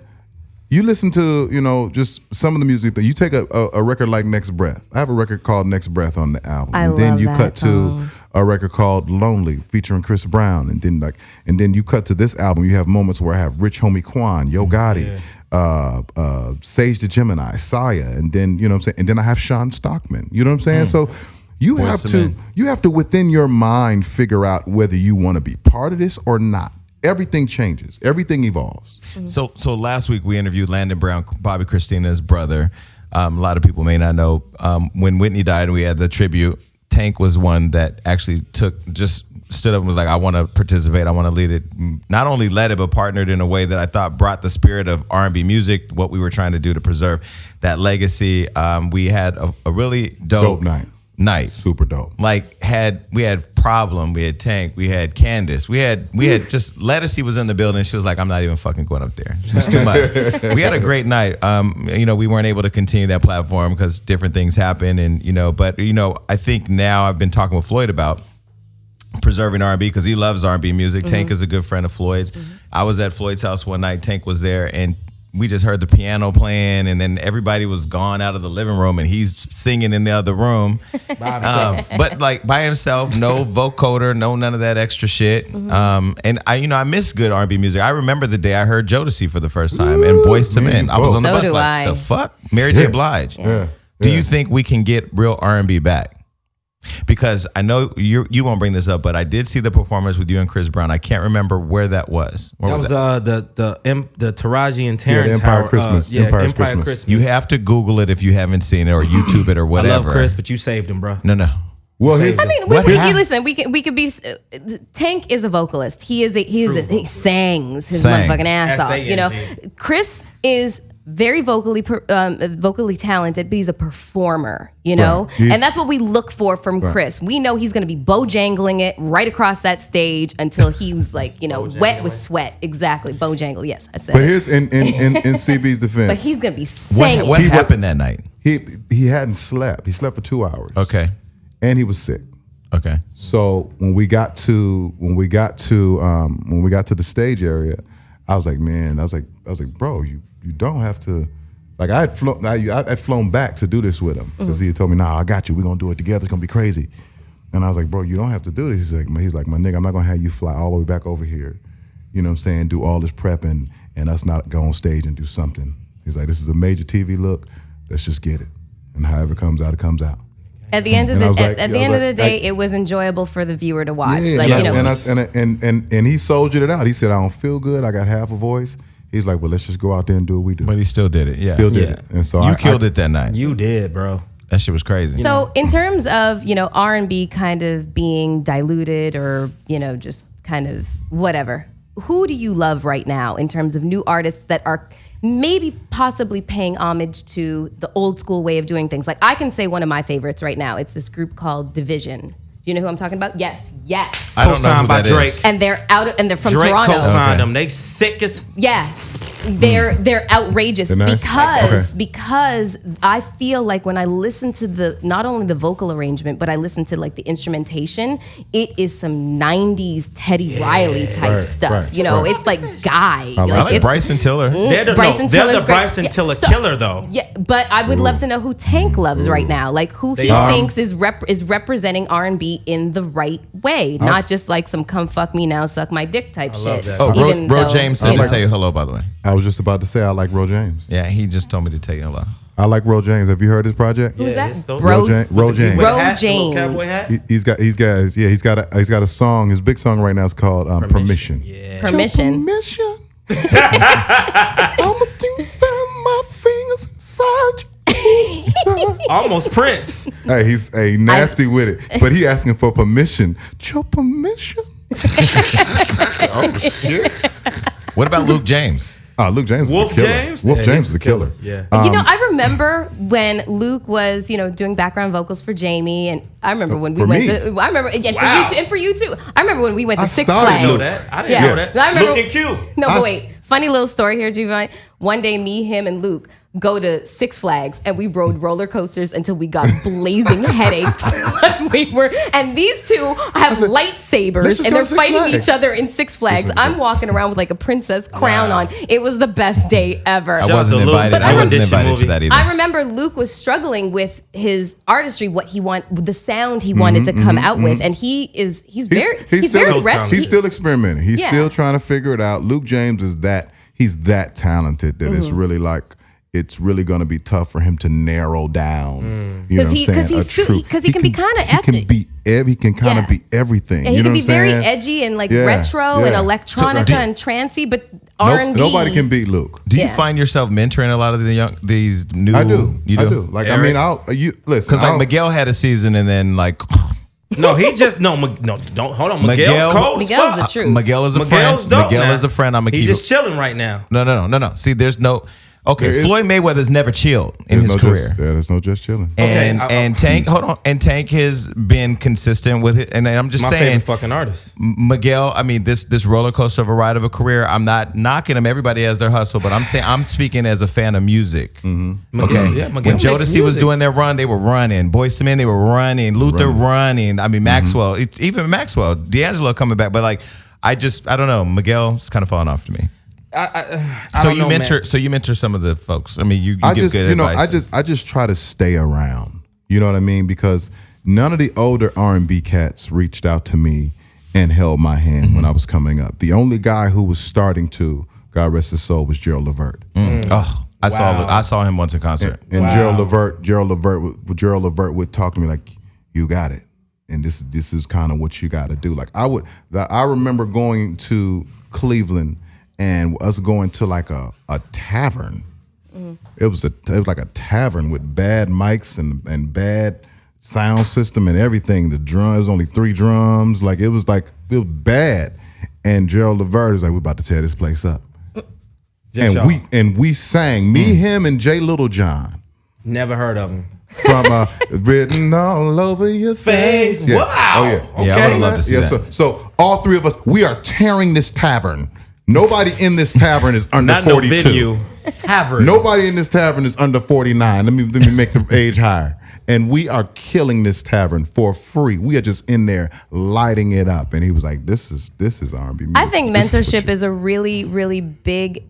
you listen to, just some of the music that you take a record like Next Breath. I have a record called Next Breath on the album. And then you cut to a record called Lonely featuring Chris Brown. And then you cut to this album. You have moments where I have Rich Homie Quan, Yo Gotti, Sage the Gemini, Saya, and then, you know what I'm saying? And then I have Sean Stockman. You know what I'm saying? So you have to within your mind figure out whether you want to be part of this or not. Everything changes. Everything evolves. So last week we interviewed Landon Brown, Bobby Christina's brother. A lot of people may not know. When Whitney died, we had the tribute. Tank was one that actually stood up and was like, I want to participate. I want to lead it. Not only led it, but partnered in a way that I thought brought the spirit of R&B music, what we were trying to do to preserve that legacy. We had a really dope night. Super dope. Like we had Problem, we had Tank, we had Candace, we had just Lettucey was in the building. She was like, I'm not even fucking going up there. It's too much. We had a great night. We weren't able to continue that platform because different things happened, and but I think now I've been talking with Floyd about preserving R&B because he loves R&B music. Tank is a good friend of Floyd's. I was at Floyd's house one night. Tank was there, and we just heard the piano playing, and then everybody was gone out of the living room, and he's singing in the other room. But like by himself, no vocoder, no none of that extra shit. And I miss good R&B music. I remember the day I heard Jodeci for the first time and Boyz II Men. I was on the bus like, the fuck? Mary J. Blige. Yeah. Do you think we can get real R&B back? Because I know you won't bring this up, but I did see the performance with you and Chris Brown. I can't remember where that was. That was the Taraji and Terrence. The Empire Christmas. Empire Christmas. You have to Google it if you haven't seen it, or YouTube it, or whatever. I love Chris, but you saved him, bro. No. Well, listen. We could be. Tank is a vocalist. He sings his motherfucking ass off. Chris is very vocally talented, but he's a performer, and that's what we look for from Chris. We know he's going to be bojangling it right across that stage until he's like, wet with sweat. Exactly, bojangle. Yes, I said. But here's in CB's defense. But he's going to be singing. What happened that night? He hadn't slept. He slept for 2 hours. Okay. And he was sick. Okay. So when we got to the stage area, I was like, bro, you don't have to. Like I had flown back to do this with him because he had told me, nah, I got you. We're gonna do it together. It's gonna be crazy. And I was like, bro, you don't have to do this. He's like, my nigga, I'm not gonna have you fly all the way back over here. You know what I'm saying? Do all this prepping and us not go on stage and do something. He's like, this is a major TV look. Let's just get it. And however it comes out, it comes out. At the end of the day, it was enjoyable for the viewer to watch. And he soldiered it out. He said, I don't feel good. I got half a voice. He's like, well, let's just go out there and do what we do. But he still did it. Yeah. Still did it. And so you killed it that night. You did, bro. That shit was crazy. So in terms of, R&B kind of being diluted or, just kind of whatever, who do you love right now in terms of new artists that are maybe possibly paying homage to the old school way of doing things? Like I can say one of my favorites right now. It's this group called Division. Do you know who I'm talking about? Yes. I don't know who that Drake. is. And they're from Drake Toronto. Drake co-signed them. They sick as. Yeah. They're outrageous because I feel like when I listen to not only the vocal arrangement, but I listen to like the instrumentation, it is some 90s Teddy Riley type stuff. It's like Guy. I like Bryson Tiller. They're the Bryson Tiller killer though. Yeah, but I would love to know who Tank loves right now. Like who he thinks is representing R&B in the right way, not just like some come fuck me now, suck my dick type shit. Ro James said to tell you hello, by the way. I was just about to say I like Ro James. Yeah, he just told me to tell you hello. I like Ro James. Have you heard his project? Who's that? Ro James. Ro James. He's got a song. His big song right now is called Permission. Yeah. Permission. I'ma find my fingers inside you. Almost Prince. Hey, he's nasty with it, but he asking for permission. Your permission? Oh shit! What about Luke James? Oh, Luke James Wolf is a killer. James? Wolf Yeah, James he's is a killer. Yeah. I remember when Luke was, doing background vocals for Jamie, and I remember when we For went me? to. I remember, and Wow. for you too. I remember when we went to I Six started I didn't know Flags. that. I didn't know that. I remember. Luke and Q. No, I but s- wait. Funny little story here, Giovanni. One day, me, him, and Luke go to Six Flags, and we rode roller coasters until we got blazing headaches. And these two have said, "Let's lightsabers, just and go they're to Six fighting Flags." each other in Six Flags. I'm walking around with like a princess crown Wow. on. It was the best day ever. I Shout out wasn't to Luke. invited. But I I wasn't audition invited to movie. that either. I remember Luke was struggling with his artistry, the sound he wanted to come out with, and he's very so wretched. He's still experimenting. He's Yeah. still trying to figure it out. Luke James is he's that talented that it's really it's really going to be tough for him to narrow down. You know what I'm saying? Because he can be kind of he can be he can kind of Yeah. be everything. and you he know can what be I'm very saying? edgy and like Yeah, retro and yeah. electronica So, and trancey, but Nope, R&B. nobody can beat Luke. Do you Yeah. find yourself mentoring a lot of these new? I do. You do. I do. Like Eric? I mean, you listen. Because like I'll- Miguel had a season, and then like No, he just don't hold on. Miguel's cold. as Miguel's fuck. the truth. Miguel is a Miguel's friend. dope Miguel now. is a friend. I'm a He's keep. just chilling right now. No. See, there's no. Okay, There is- Floyd Mayweather's never chilled in there's his no career. there's no just chilling. And Okay, and Tank, hold on, and Tank has been consistent with it. And I'm just My saying, favorite fucking artist. Miguel. I mean, this roller coaster of a ride of a career. I'm not knocking him. Everybody has their hustle, but I'm speaking as a fan of music. Okay, Yeah, Miguel when makes Jodeci was music. doing their run, they were running. Boyz II Men, they were running. Luther running. I mean, Maxwell, even Maxwell, D'Angelo coming back. But like, I don't know. Miguel's kind of falling off to me. I So don't you know, mentor, man. so you mentor some of the folks. I mean, you I give just, good advice. I just try to stay around. You know what I mean? Because none of the older R&B cats reached out to me and held my hand when I was coming up. The only guy who was starting to, God rest his soul, was Gerald Levert. Oh, I saw him once in concert. And Gerald Levert would talk to me like, "You got it, and this is kind of what you got to do." Like I remember going to Cleveland and us going to like a tavern. It was like a tavern with bad mics and bad sound system and everything. The drums, was only 3 drums. Like it was bad. And Gerald Levert is like, "We're about to tear this place up." And we sang, me, him, and Jay Littlejohn Never heard of him. from Written All Over Your Face. Yeah. Wow. Oh yeah. Yeah, I would love to see Yeah. that. So all 3 of us, we are tearing this tavern. Nobody in this tavern is under Not 42. no venue. Tavern. Nobody in this tavern is under 49. Let me make the age higher. And we are killing this tavern for free. We are just in there lighting it up. And he was like, "This is R&B music." I think This is what mentorship you-" is a really, really big.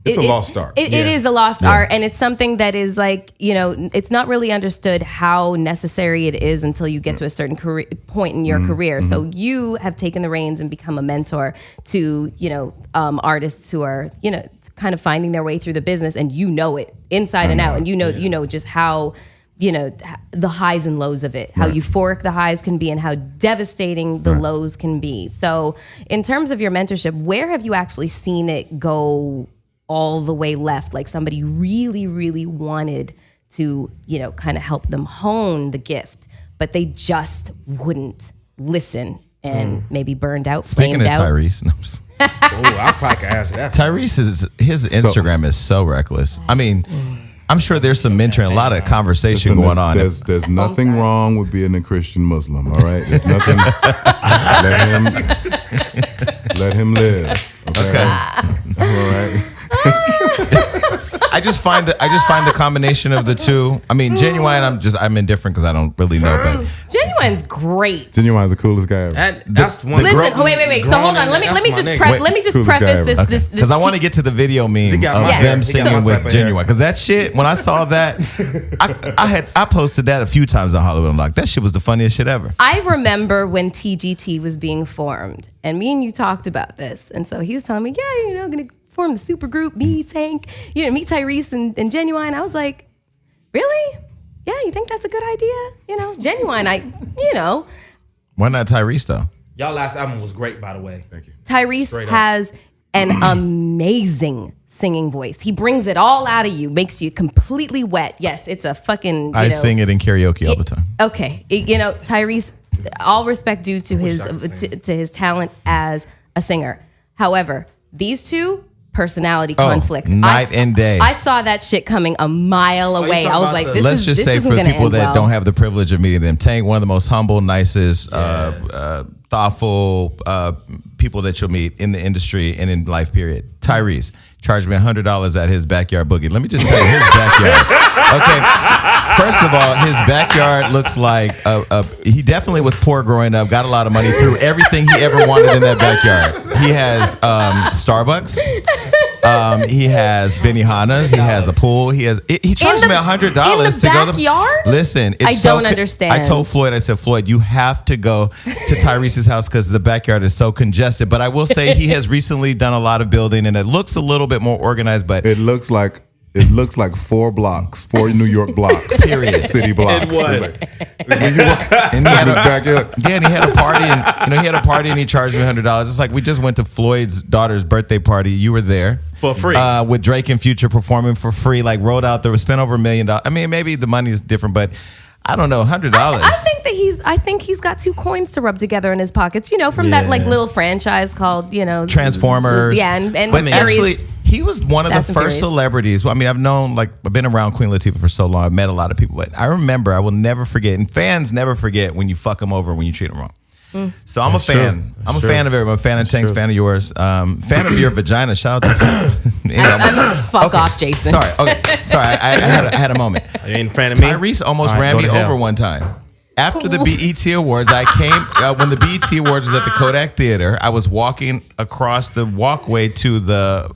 It's a lost art. It is a lost art, and it's something that is like, it's not really understood how necessary it is until you get to a certain point in your career. So you have taken the reins and become a mentor to artists who are kind of finding their way through the business, and it inside and out, and you know just how. The highs and lows of it, how euphoric the highs can be and how devastating the lows can be. So in terms of your mentorship, where have you actually seen it go all the way left? Like somebody really, really wanted to, kind of help them hone the gift, but they just wouldn't listen and maybe burned out, Speaking flamed of out. Tyrese, Oh, I probably could answer that. Tyrese his Instagram is so reckless. I mean, I'm sure there's some mentoring, a lot of conversation Listen, going on. There's nothing wrong with being a Christian Muslim. All right, there's nothing. let him live. Okay. All right. I just find the combination of the two. I mean, Genuine, I'm indifferent because I don't really know, but Genuine's great. Genuine's the coolest guy ever. That's one. Listen, wait. So hold on. Let me just Coolest guy preface ever. this. Okay. This because I want to get to the video meme got of my hair. them He got singing my type with of Genuine. Because that shit, when I saw that, I posted that a few times on Hollywood Unlocked. That shit was the funniest shit ever. I remember when TGT was being formed, and me and you talked about this. And so he was telling me, yeah, gonna form the super group, me, Tank, me, Tyrese, and Genuine. I was like, really? Yeah, you think that's a good idea? Genuine, Why not Tyrese though? Y'all last album was great, by the way. Thank you. Tyrese Straight up. has an amazing singing voice. He brings it all out of you, makes you completely wet. Yes, it's a fucking. I sing it in karaoke all the time. Okay, Tyrese, all respect due to his talent as a singer. However, these two personality conflict. Night and day. I saw that shit coming a mile away. I was like, this Let's is just this say isn't for the gonna people end that well. don't have the privilege of meeting them, Tank, one of the most humble, nicest, thoughtful people that you'll meet in the industry and in life, period. Tyrese charged me $100 at his backyard boogie. Let me just tell you, his backyard. Okay, first of all, his backyard looks like he definitely was poor growing up, got a lot of money, threw everything he ever wanted in that backyard. He has Starbucks. He has Benihana's. He has a pool. He charged me $100 in the to go to backyard? Listen, it's I don't understand. I told Floyd, I said, Floyd, you have to go to Tyrese's house because the backyard is so congested. But I will say he has recently done a lot of building and it looks a little bit more organized. But It looks like 4 New York blocks, Period. city blocks. It was. When you walk And he in had his a- backyard. yeah, and he had a party, and he charged me $100. It's like we just went to Floyd's daughter's birthday party. You were there For free. with Drake and Future performing for free. Like rode out there, spent over $1 million. I mean, maybe the money is different, but I don't know, $100. I think he's got 2 coins to rub together in his pockets. From that like little franchise called Transformers. Yeah, and but actually, Furious. he was one of the Fast and first Furious. celebrities. Well, I mean, I've been around Queen Latifah for so long. I've met a lot of people, but I remember, I will never forget, and fans never forget when you fuck them over, when you treat them wrong. So I'm a fan. I'm a fan of everyone. I'm a fan of Tank's, fan of yours, fan of your vagina. Shout out to Fuck off, Jason. Sorry. Okay. Sorry. I had a moment. You ain't a fan of me? Tyrese almost All right, ran go me to hell. over one time. After the BET Awards, I came when the BET Awards was at the Kodak Theater. I was walking across the walkway to the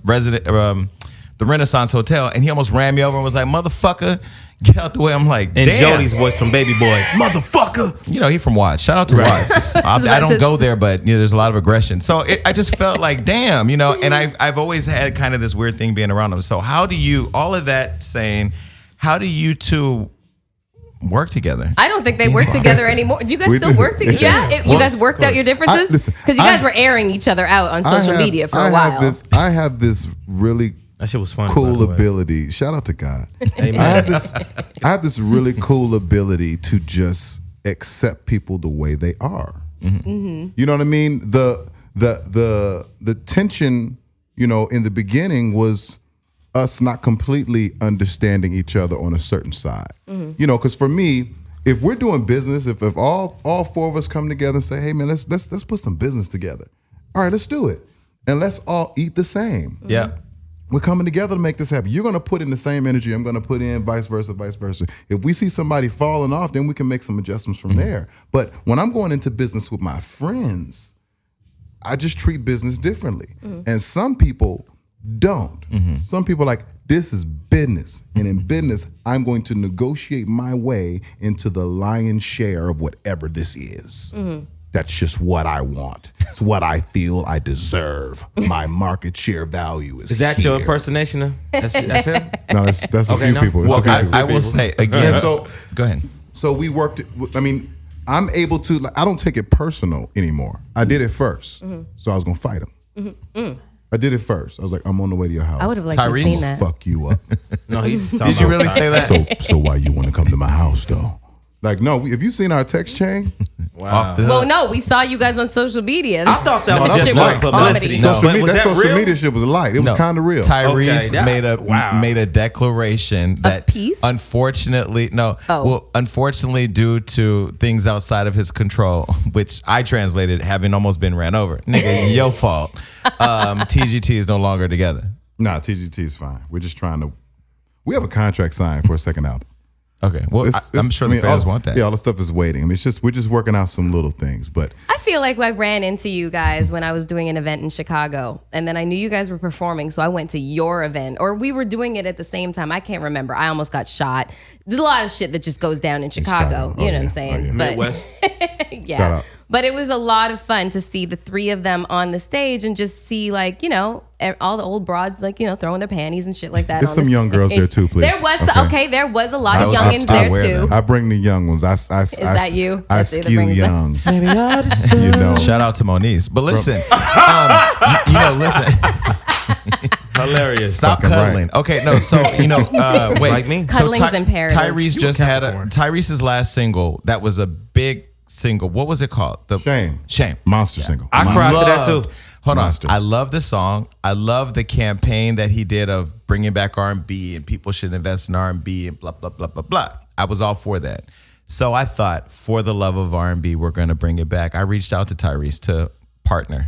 Renaissance Hotel, and he almost ran me over and was like, "Motherfucker, get out the way!" I'm like, And "Damn." Jody's voice from Baby Boy. Motherfucker. He from Watts. Shout out to Watts. I don't go there, but there's a lot of aggression. So I just felt like, damn, and I've always had kind of this weird thing being around him. So how do you two work together? I don't think they work together anymore. Do you guys We still do. work together? Yeah, you guys worked out your differences listen, because you guys were airing each other out on social media for a while. I have this really That shit was funny. by cool the way. ability. Shout out to God. Amen. I have this really cool ability to just accept people the way they are. Mm-hmm. You know what I mean? The tension, in the beginning was us not completely understanding each other on a certain side. Because for me, if we're doing business, if all 4 of us come together and say, "Hey man, let's put some business together. All right, let's do it, and let's all eat the same." Yeah. We're coming together to make this happen. You're going to put in the same energy I'm going to put in, vice versa, vice versa. If we see somebody falling off, then we can make some adjustments from there. But when I'm going into business with my friends, I just treat business differently. And some people don't. Some people are like, this is business. And in business, I'm going to negotiate my way into the lion's share of whatever this is. That's just what I want. It's what I feel I deserve. My market share value is Is that here. your impersonation? That's him? No, that's a Okay, few no. people. It's Well, a few people. I will say again. And so- go ahead. So we worked. I mean, I'm able to. I don't take it personal anymore. I did it first, so I was gonna fight him. I did it first. I was like, I'm on the way to your house. I would have liked to have Tyrese? seen that. fuck you up. No, he just Did you really say that? So why you want to come to my house though? Like, no. Have you seen our text chain? Wow. Off the Well, no, we saw you guys on social media. I thought that No, was that just was like light. publicity. Comedy. No. Social But media. was That that social real? media shit was light. It was kind of real. Tyrese Okay, made a declaration that peace? unfortunately Oh. unfortunately due to things outside of his control, which I translated having almost been ran over. Nigga, your fault. TGT is no longer together. Nah, TGT is fine. We're just trying to. We have a contract signed for a second album. Okay. Well, I'm sure the fans want that. Yeah, all the stuff is waiting. I mean, we're just working out some little things, but I feel like I ran into you guys when I was doing an event in Chicago, and then I knew you guys were performing, so I went to your event, or we were doing it at the same time. I can't remember. I almost got shot. There's a lot of shit that just goes down in Chicago. Chicago. You know Oh, what I'm yeah. saying? Oh, yeah. But Midwest. yeah. Shout out. But it was a lot of fun to see the three of them on the stage and just see, like, you know, all the old broads, like, you know, throwing their panties and shit like that. There's some young girls there too, please. There was there was a lot of was youngins not there aware too. of I bring the young ones. Is that you? I That's the skew brings it? young. Maybe I deserve. You know. Shout out to Moniz. But listen, you know, listen. Hilarious. Stop Fucking cuddling. right. Okay, no. So wait. Like me? Cuddling's imperative. Tyrese just had Capricorn. Tyrese's last single. That was a big single. What was it called? Shame. Shame. Monster single. I cried to that Love- too. Hold Monster. on. I love the song. I love the campaign that he did of bringing back R&B and people should invest in R&B and blah, blah, blah, blah, blah. I was all for that. So I thought, for the love of R&B, we're going to bring it back. I reached out to Tyrese to partner.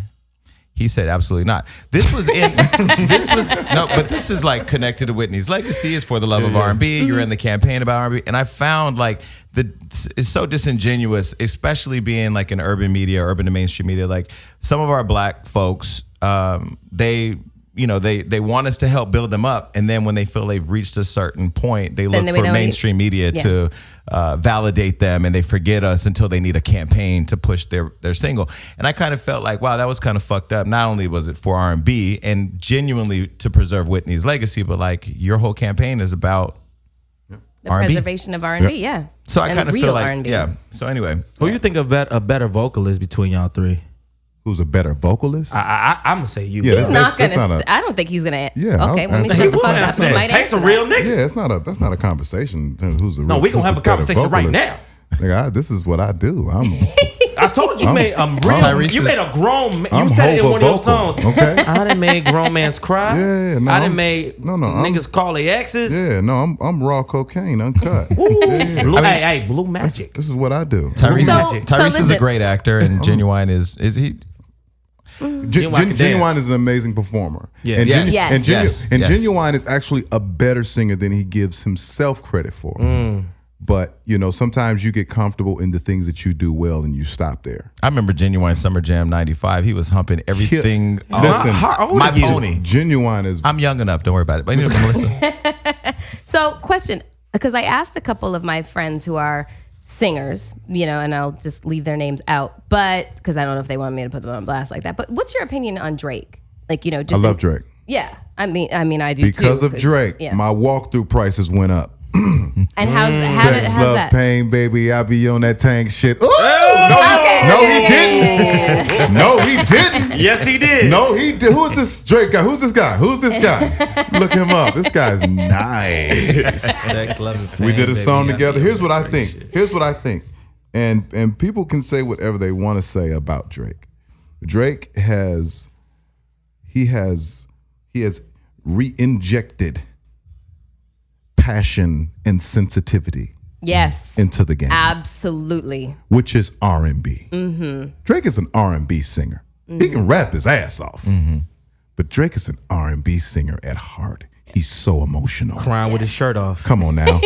He said, absolutely not. This was but this is like connected to Whitney's legacy. It's for the love of R&B. You're in the campaign about R&B. And I found like it's so disingenuous, especially being like in urban media, urban to mainstream media. Like some of our black folks, they want us to help build them up. And then when they feel they've reached a certain point, they look we for don't mainstream media to validate them, and they forget us until they need a campaign to push their single. And I kind of felt like, wow, that was kind of fucked up. Not only was it for R&B and genuinely to preserve Whitney's legacy, but like your whole campaign is about The R&B. preservation of R&B, yeah. So I And kind of real feel like, R&B. yeah. So anyway, Who you think a better vocalist between y'all three? Who's a better vocalist? I'm gonna say you. Yeah, He's not that's gonna. not a- I don't think he's gonna. Yeah, Okay, I'll let me answer shut the that. fuck up. He might Takes answer a real that. nigga. Yeah, that's not a conversation. Who's the No, we gonna have a conversation right now. Nigga, this is what I do. I told you, made Tyrese you is- made a grown. You I'm said it in hova one of your vocal, songs. okay? I done made grown man's cry. Yeah, no, I done I'm- made I'm- niggas call their exes. Yeah, no, I'm raw cocaine, uncut. Blue, hey, Blue Magic. This is what I do. Tyrese, So Tyrese is a listen. great actor, and Genuine is he? Genuine can Genuine dance. is an amazing performer. Yeah. And, Yes. Yes. and Yes. Genuine is actually a better singer than he gives himself credit for. But, you know, sometimes you get comfortable in the things that you do well and you stop there. I remember Genuine Summer Jam '95. He was humping everything. Listen, How old my are you? pony. Genuine is I'm young enough. Don't worry about it. But anyway, Melissa. So, question, because I asked a couple of my friends who are singers, you know, and I'll just leave their names out, but because I don't know if they want me to put them on blast like that. But what's your opinion on Drake? Like, you know, I just love Drake. Yeah, I mean, I do Because too, of Drake, Yeah. my walkthrough prices went up. And how's Sex, love, that? pain, baby. I be on that tank shit. Ooh, Okay. no, he didn't. No, he didn't. Yes, he did. No, he did. Who is this Drake guy? Who's this guy? Who's this guy? Look him up. This guy's nice. Sex, love, and pain, We did a baby. song I together. be Here's what on I that think. shit. Here's what I think. And people can say whatever they want to say about Drake. Drake has re-injected passion and sensitivity Yes, into the game, absolutely. which is R&B. Drake is an R&B singer. He can rap his ass off, but Drake is an R&B singer at heart. He's so emotional. Crying with his shirt off. Come on now.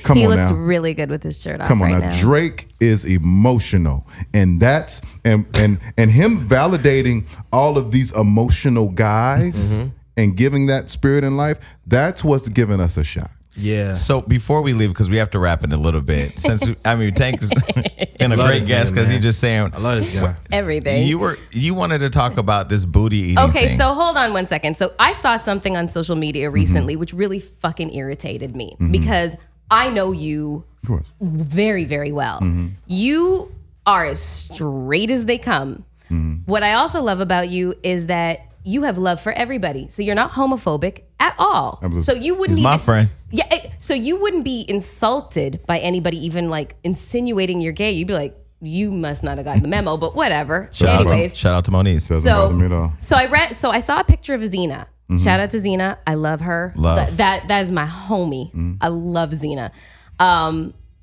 Come He on looks now. really good with his shirt off. Come on right now. now. Drake is emotional. And that's and him validating all of these emotional guys and giving that spirit in life, that's what's giving us a shot. Yeah. So before we leave, because we have to wrap it a little bit, since Tank is been a Love great this guest nigga, because he's man. just saying I love this guy. Everything. you wanted to talk about this booty eating. Okay, thing. so hold on one second. So I saw something on social media recently which really fucking irritated me because I know you Of course. very, very well. You are as straight as they come. What I also love about you is that you have love for everybody. So you're not homophobic at all. Absolutely. So you wouldn't He's my friend. Yeah, so you wouldn't be insulted by anybody even like insinuating you're gay. You'd be like, you must not have gotten the memo, but whatever. Anyways, Shout out to Moniz. Doesn't bother me at all. so I saw a picture of Xena. Shout out to Xena. I love her. Love. That is my homie. I love Xena.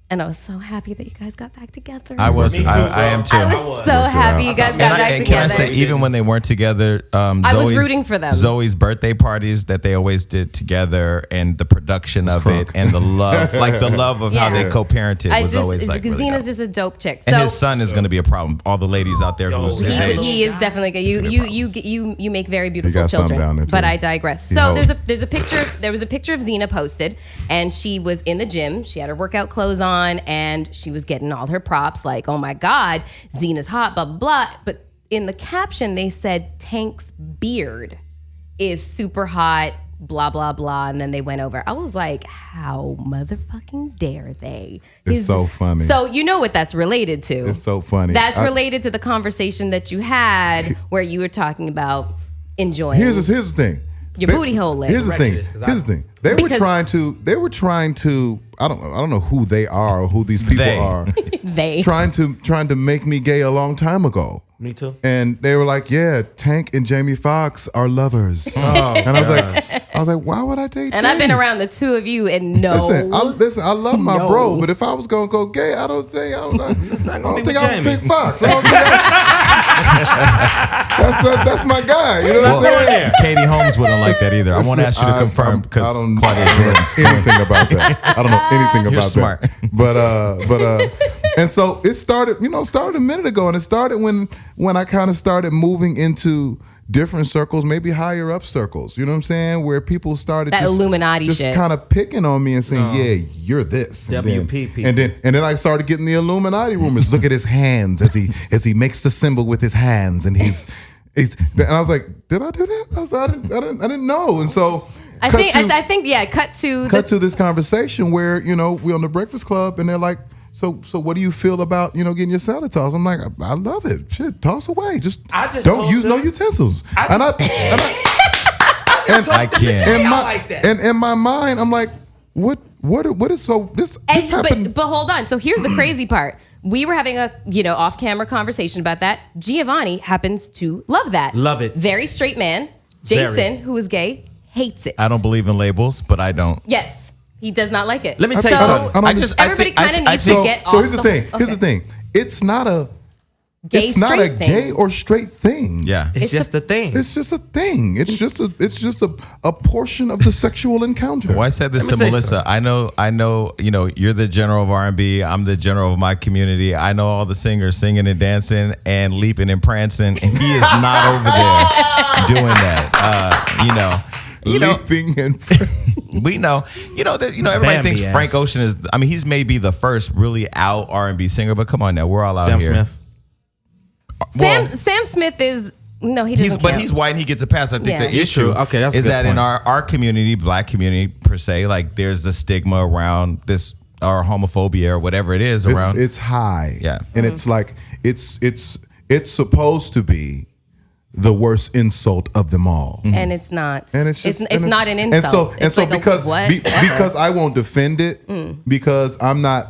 And I was so happy that you guys got back together. I was. Me too, I am bro. too. I was so happy you guys got back And together. can I say, even when they weren't together, I was Zoe's- rooting for them. Zoe's birthday parties that they always did together, and the production of crunk. it, and the love, like the love of how Yeah. they co-parented was always like really Xena's dope. just a dope chick. And So his son is going to be a problem. All the ladies out there who's his he, age. he is definitely good. gonna be You make very beautiful got something children. down there, too. But I digress. He So knows. there was a picture of Xena posted, and she was in the gym. She had her workout clothes on. on, and she was getting all her props, like, oh my God, Zena's hot, blah, blah, blah. But in the caption, they said Tank's beard is super hot, blah, blah, blah. And then they went over. I was like, how motherfucking dare they? It's so funny. So you know what that's related to. It's so funny. That's related to the conversation that you had where you were talking about enjoying Here's the thing. your booty hole leg. Here's the thing. Here's the thing. They were trying to. I don't know who they are or who these people are. They trying to make me gay a long time ago. Me too. And they were like, "Yeah, Tank and Jamie Foxx are lovers." And I was like, "Why would I date?" And I've been around the two of you, and no. Listen, I love my No. bro, but if I was gonna go gay, I don't think I would pick Fox. That's my guy. You know what I'm saying? Katie Holmes wouldn't like that either. I won't ask you to confirm because I don't Claudia know Jordan's anything about that. I don't know anything about smart. that. But and so it started a minute ago, and it started when I kind of started moving into different circles, maybe higher up circles. You know what I'm saying? Where people started That Illuminati shit. kind of picking on me and saying, "Yeah, you're this." WPP. And then I started getting the Illuminati rumors. Look at his hands as he makes the symbol with his hands, and he's. And I was like, "Did I do that?" I didn't know. And so I think cut to this conversation where we're on the Breakfast Club, and they're like, So what do you feel about getting your salad tossed? I'm like, I love it. Shit, toss away. Just don't use no utensils. I can't. And in my mind, I'm like, what is so this happened? But hold on. So here's the crazy part. We were having a off-camera conversation about that. Giovanni happens to love that. Love it. Very straight man. Jason, who is gay, hates it. I don't believe in labels, but I don't. Yes. He does not like it. Let me tell you something. Everybody kind of needs to get off. So here's the thing. Here's the thing. It's not a gay or straight thing. Yeah. It's just a thing. It's just a thing. It's just a portion of the sexual encounter. Well, I said this to Melissa. I know, you're the general of R&B. I'm the general of my community. I know all the singers singing and dancing and leaping and prancing, and he is not over there doing that. Leaping and we know, everybody thinks Frank Ocean is. I mean, he's maybe the first really out R&B singer, but come on now, we're all out here. Sam Smith is he doesn't. But he's white and he gets a pass. I think the issue is that in our community, black community per se, like there's a stigma around this or homophobia or whatever it is around. It's high, yeah, and it's like it's supposed to be the worst insult of them all, and it's not. And it's not an insult. And so because I won't defend it because I'm not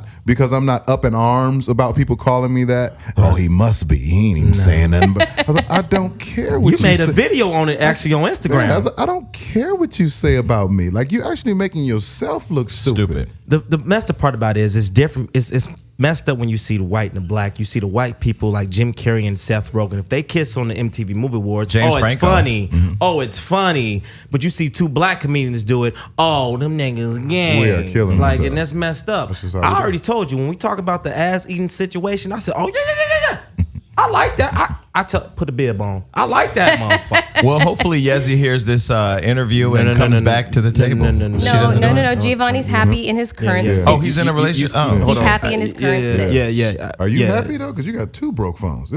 up in arms about people calling me that. Oh, he must be. He ain't even saying nothing. But I was like, I don't care what you made a video on it actually on Instagram. I was like, I don't care what you say about me. Like, you're actually making yourself look stupid. The messed up part about it is it's different. It's messed up when you see the white and the black. You see the white people like Jim Carrey and Seth Rogen. If they kiss on the MTV Movie Awards, it's funny. Mm-hmm. Oh, it's funny. But you see two black comedians do it. Oh, them niggas gay. We are killing themselves. And that's messed up. I already told you when we talk about the ass eating situation. I said, oh yeah. I like that. Put a bib on. I like that motherfucker. Well, hopefully Yezi hears this interview and comes back to the table. No. Giovanni's happy in his current situation. Oh, he's in a relationship. He's happy in his current situation. Yeah. Are you happy though? Because you got two broke phones.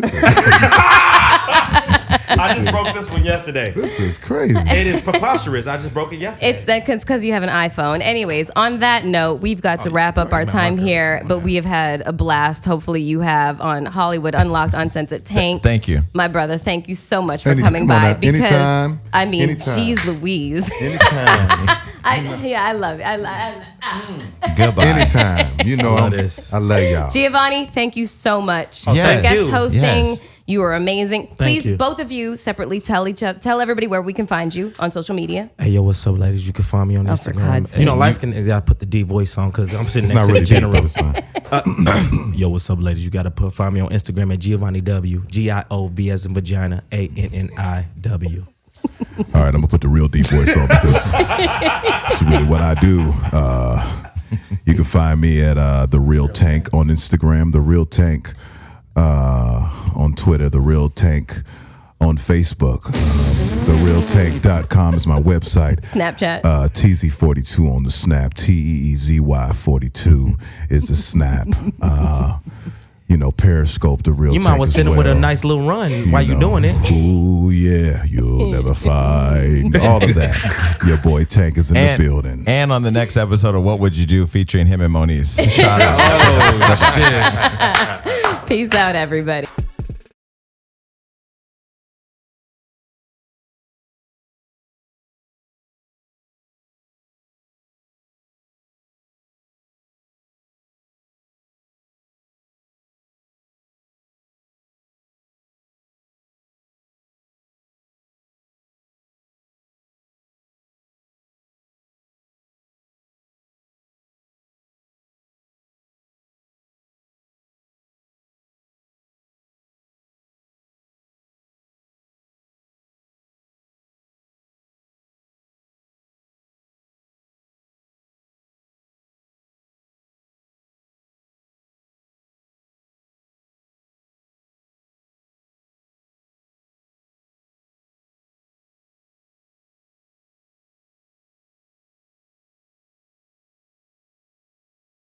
I just broke this one yesterday. This is crazy. It is preposterous. I just broke it yesterday. It's that because you have an iPhone. Anyways, on that note, we've got to wrap up our time here, but we have had a blast. Hopefully you have on Hollywood Unlocked, Uncensored. Tank. Thank you. My brother, thank you so much for coming by. Because, anytime. Geez Louise. Anytime. I love it. Goodbye. Anytime. I love y'all. Giovanni, thank you so much for Yes. guest hosting. Yes. You are amazing. Please, you. both of you separately tell everybody where we can find you on social media. Hey, yo, what's up, ladies? You can find me on Oh, for Instagram. God's sake. Light skin, I gotta put the D voice on because I'm sitting It's next not to really the general. It's fine. Yo, what's up, ladies? You gotta find me on Instagram at Giovanni W. GIOV as in vagina ANNIW. All right, I'm gonna put the real deep voice on because it's really what I do. You can find me at The Real Tank on Instagram, The Real Tank on Twitter, The Real Tank on Facebook. TheRealTank.com is my website. Snapchat. TZ42 on the snap. TEEZY42 is the snap. Periscope, The Real You Tank might well as send it with a well. nice little run while you doing it. Ooh, yeah, you'll never find all of that. Your boy Tank is in the building. And on the next episode of What Would You Do featuring him and Moniz. Shout out. Oh, shit. Peace out, everybody.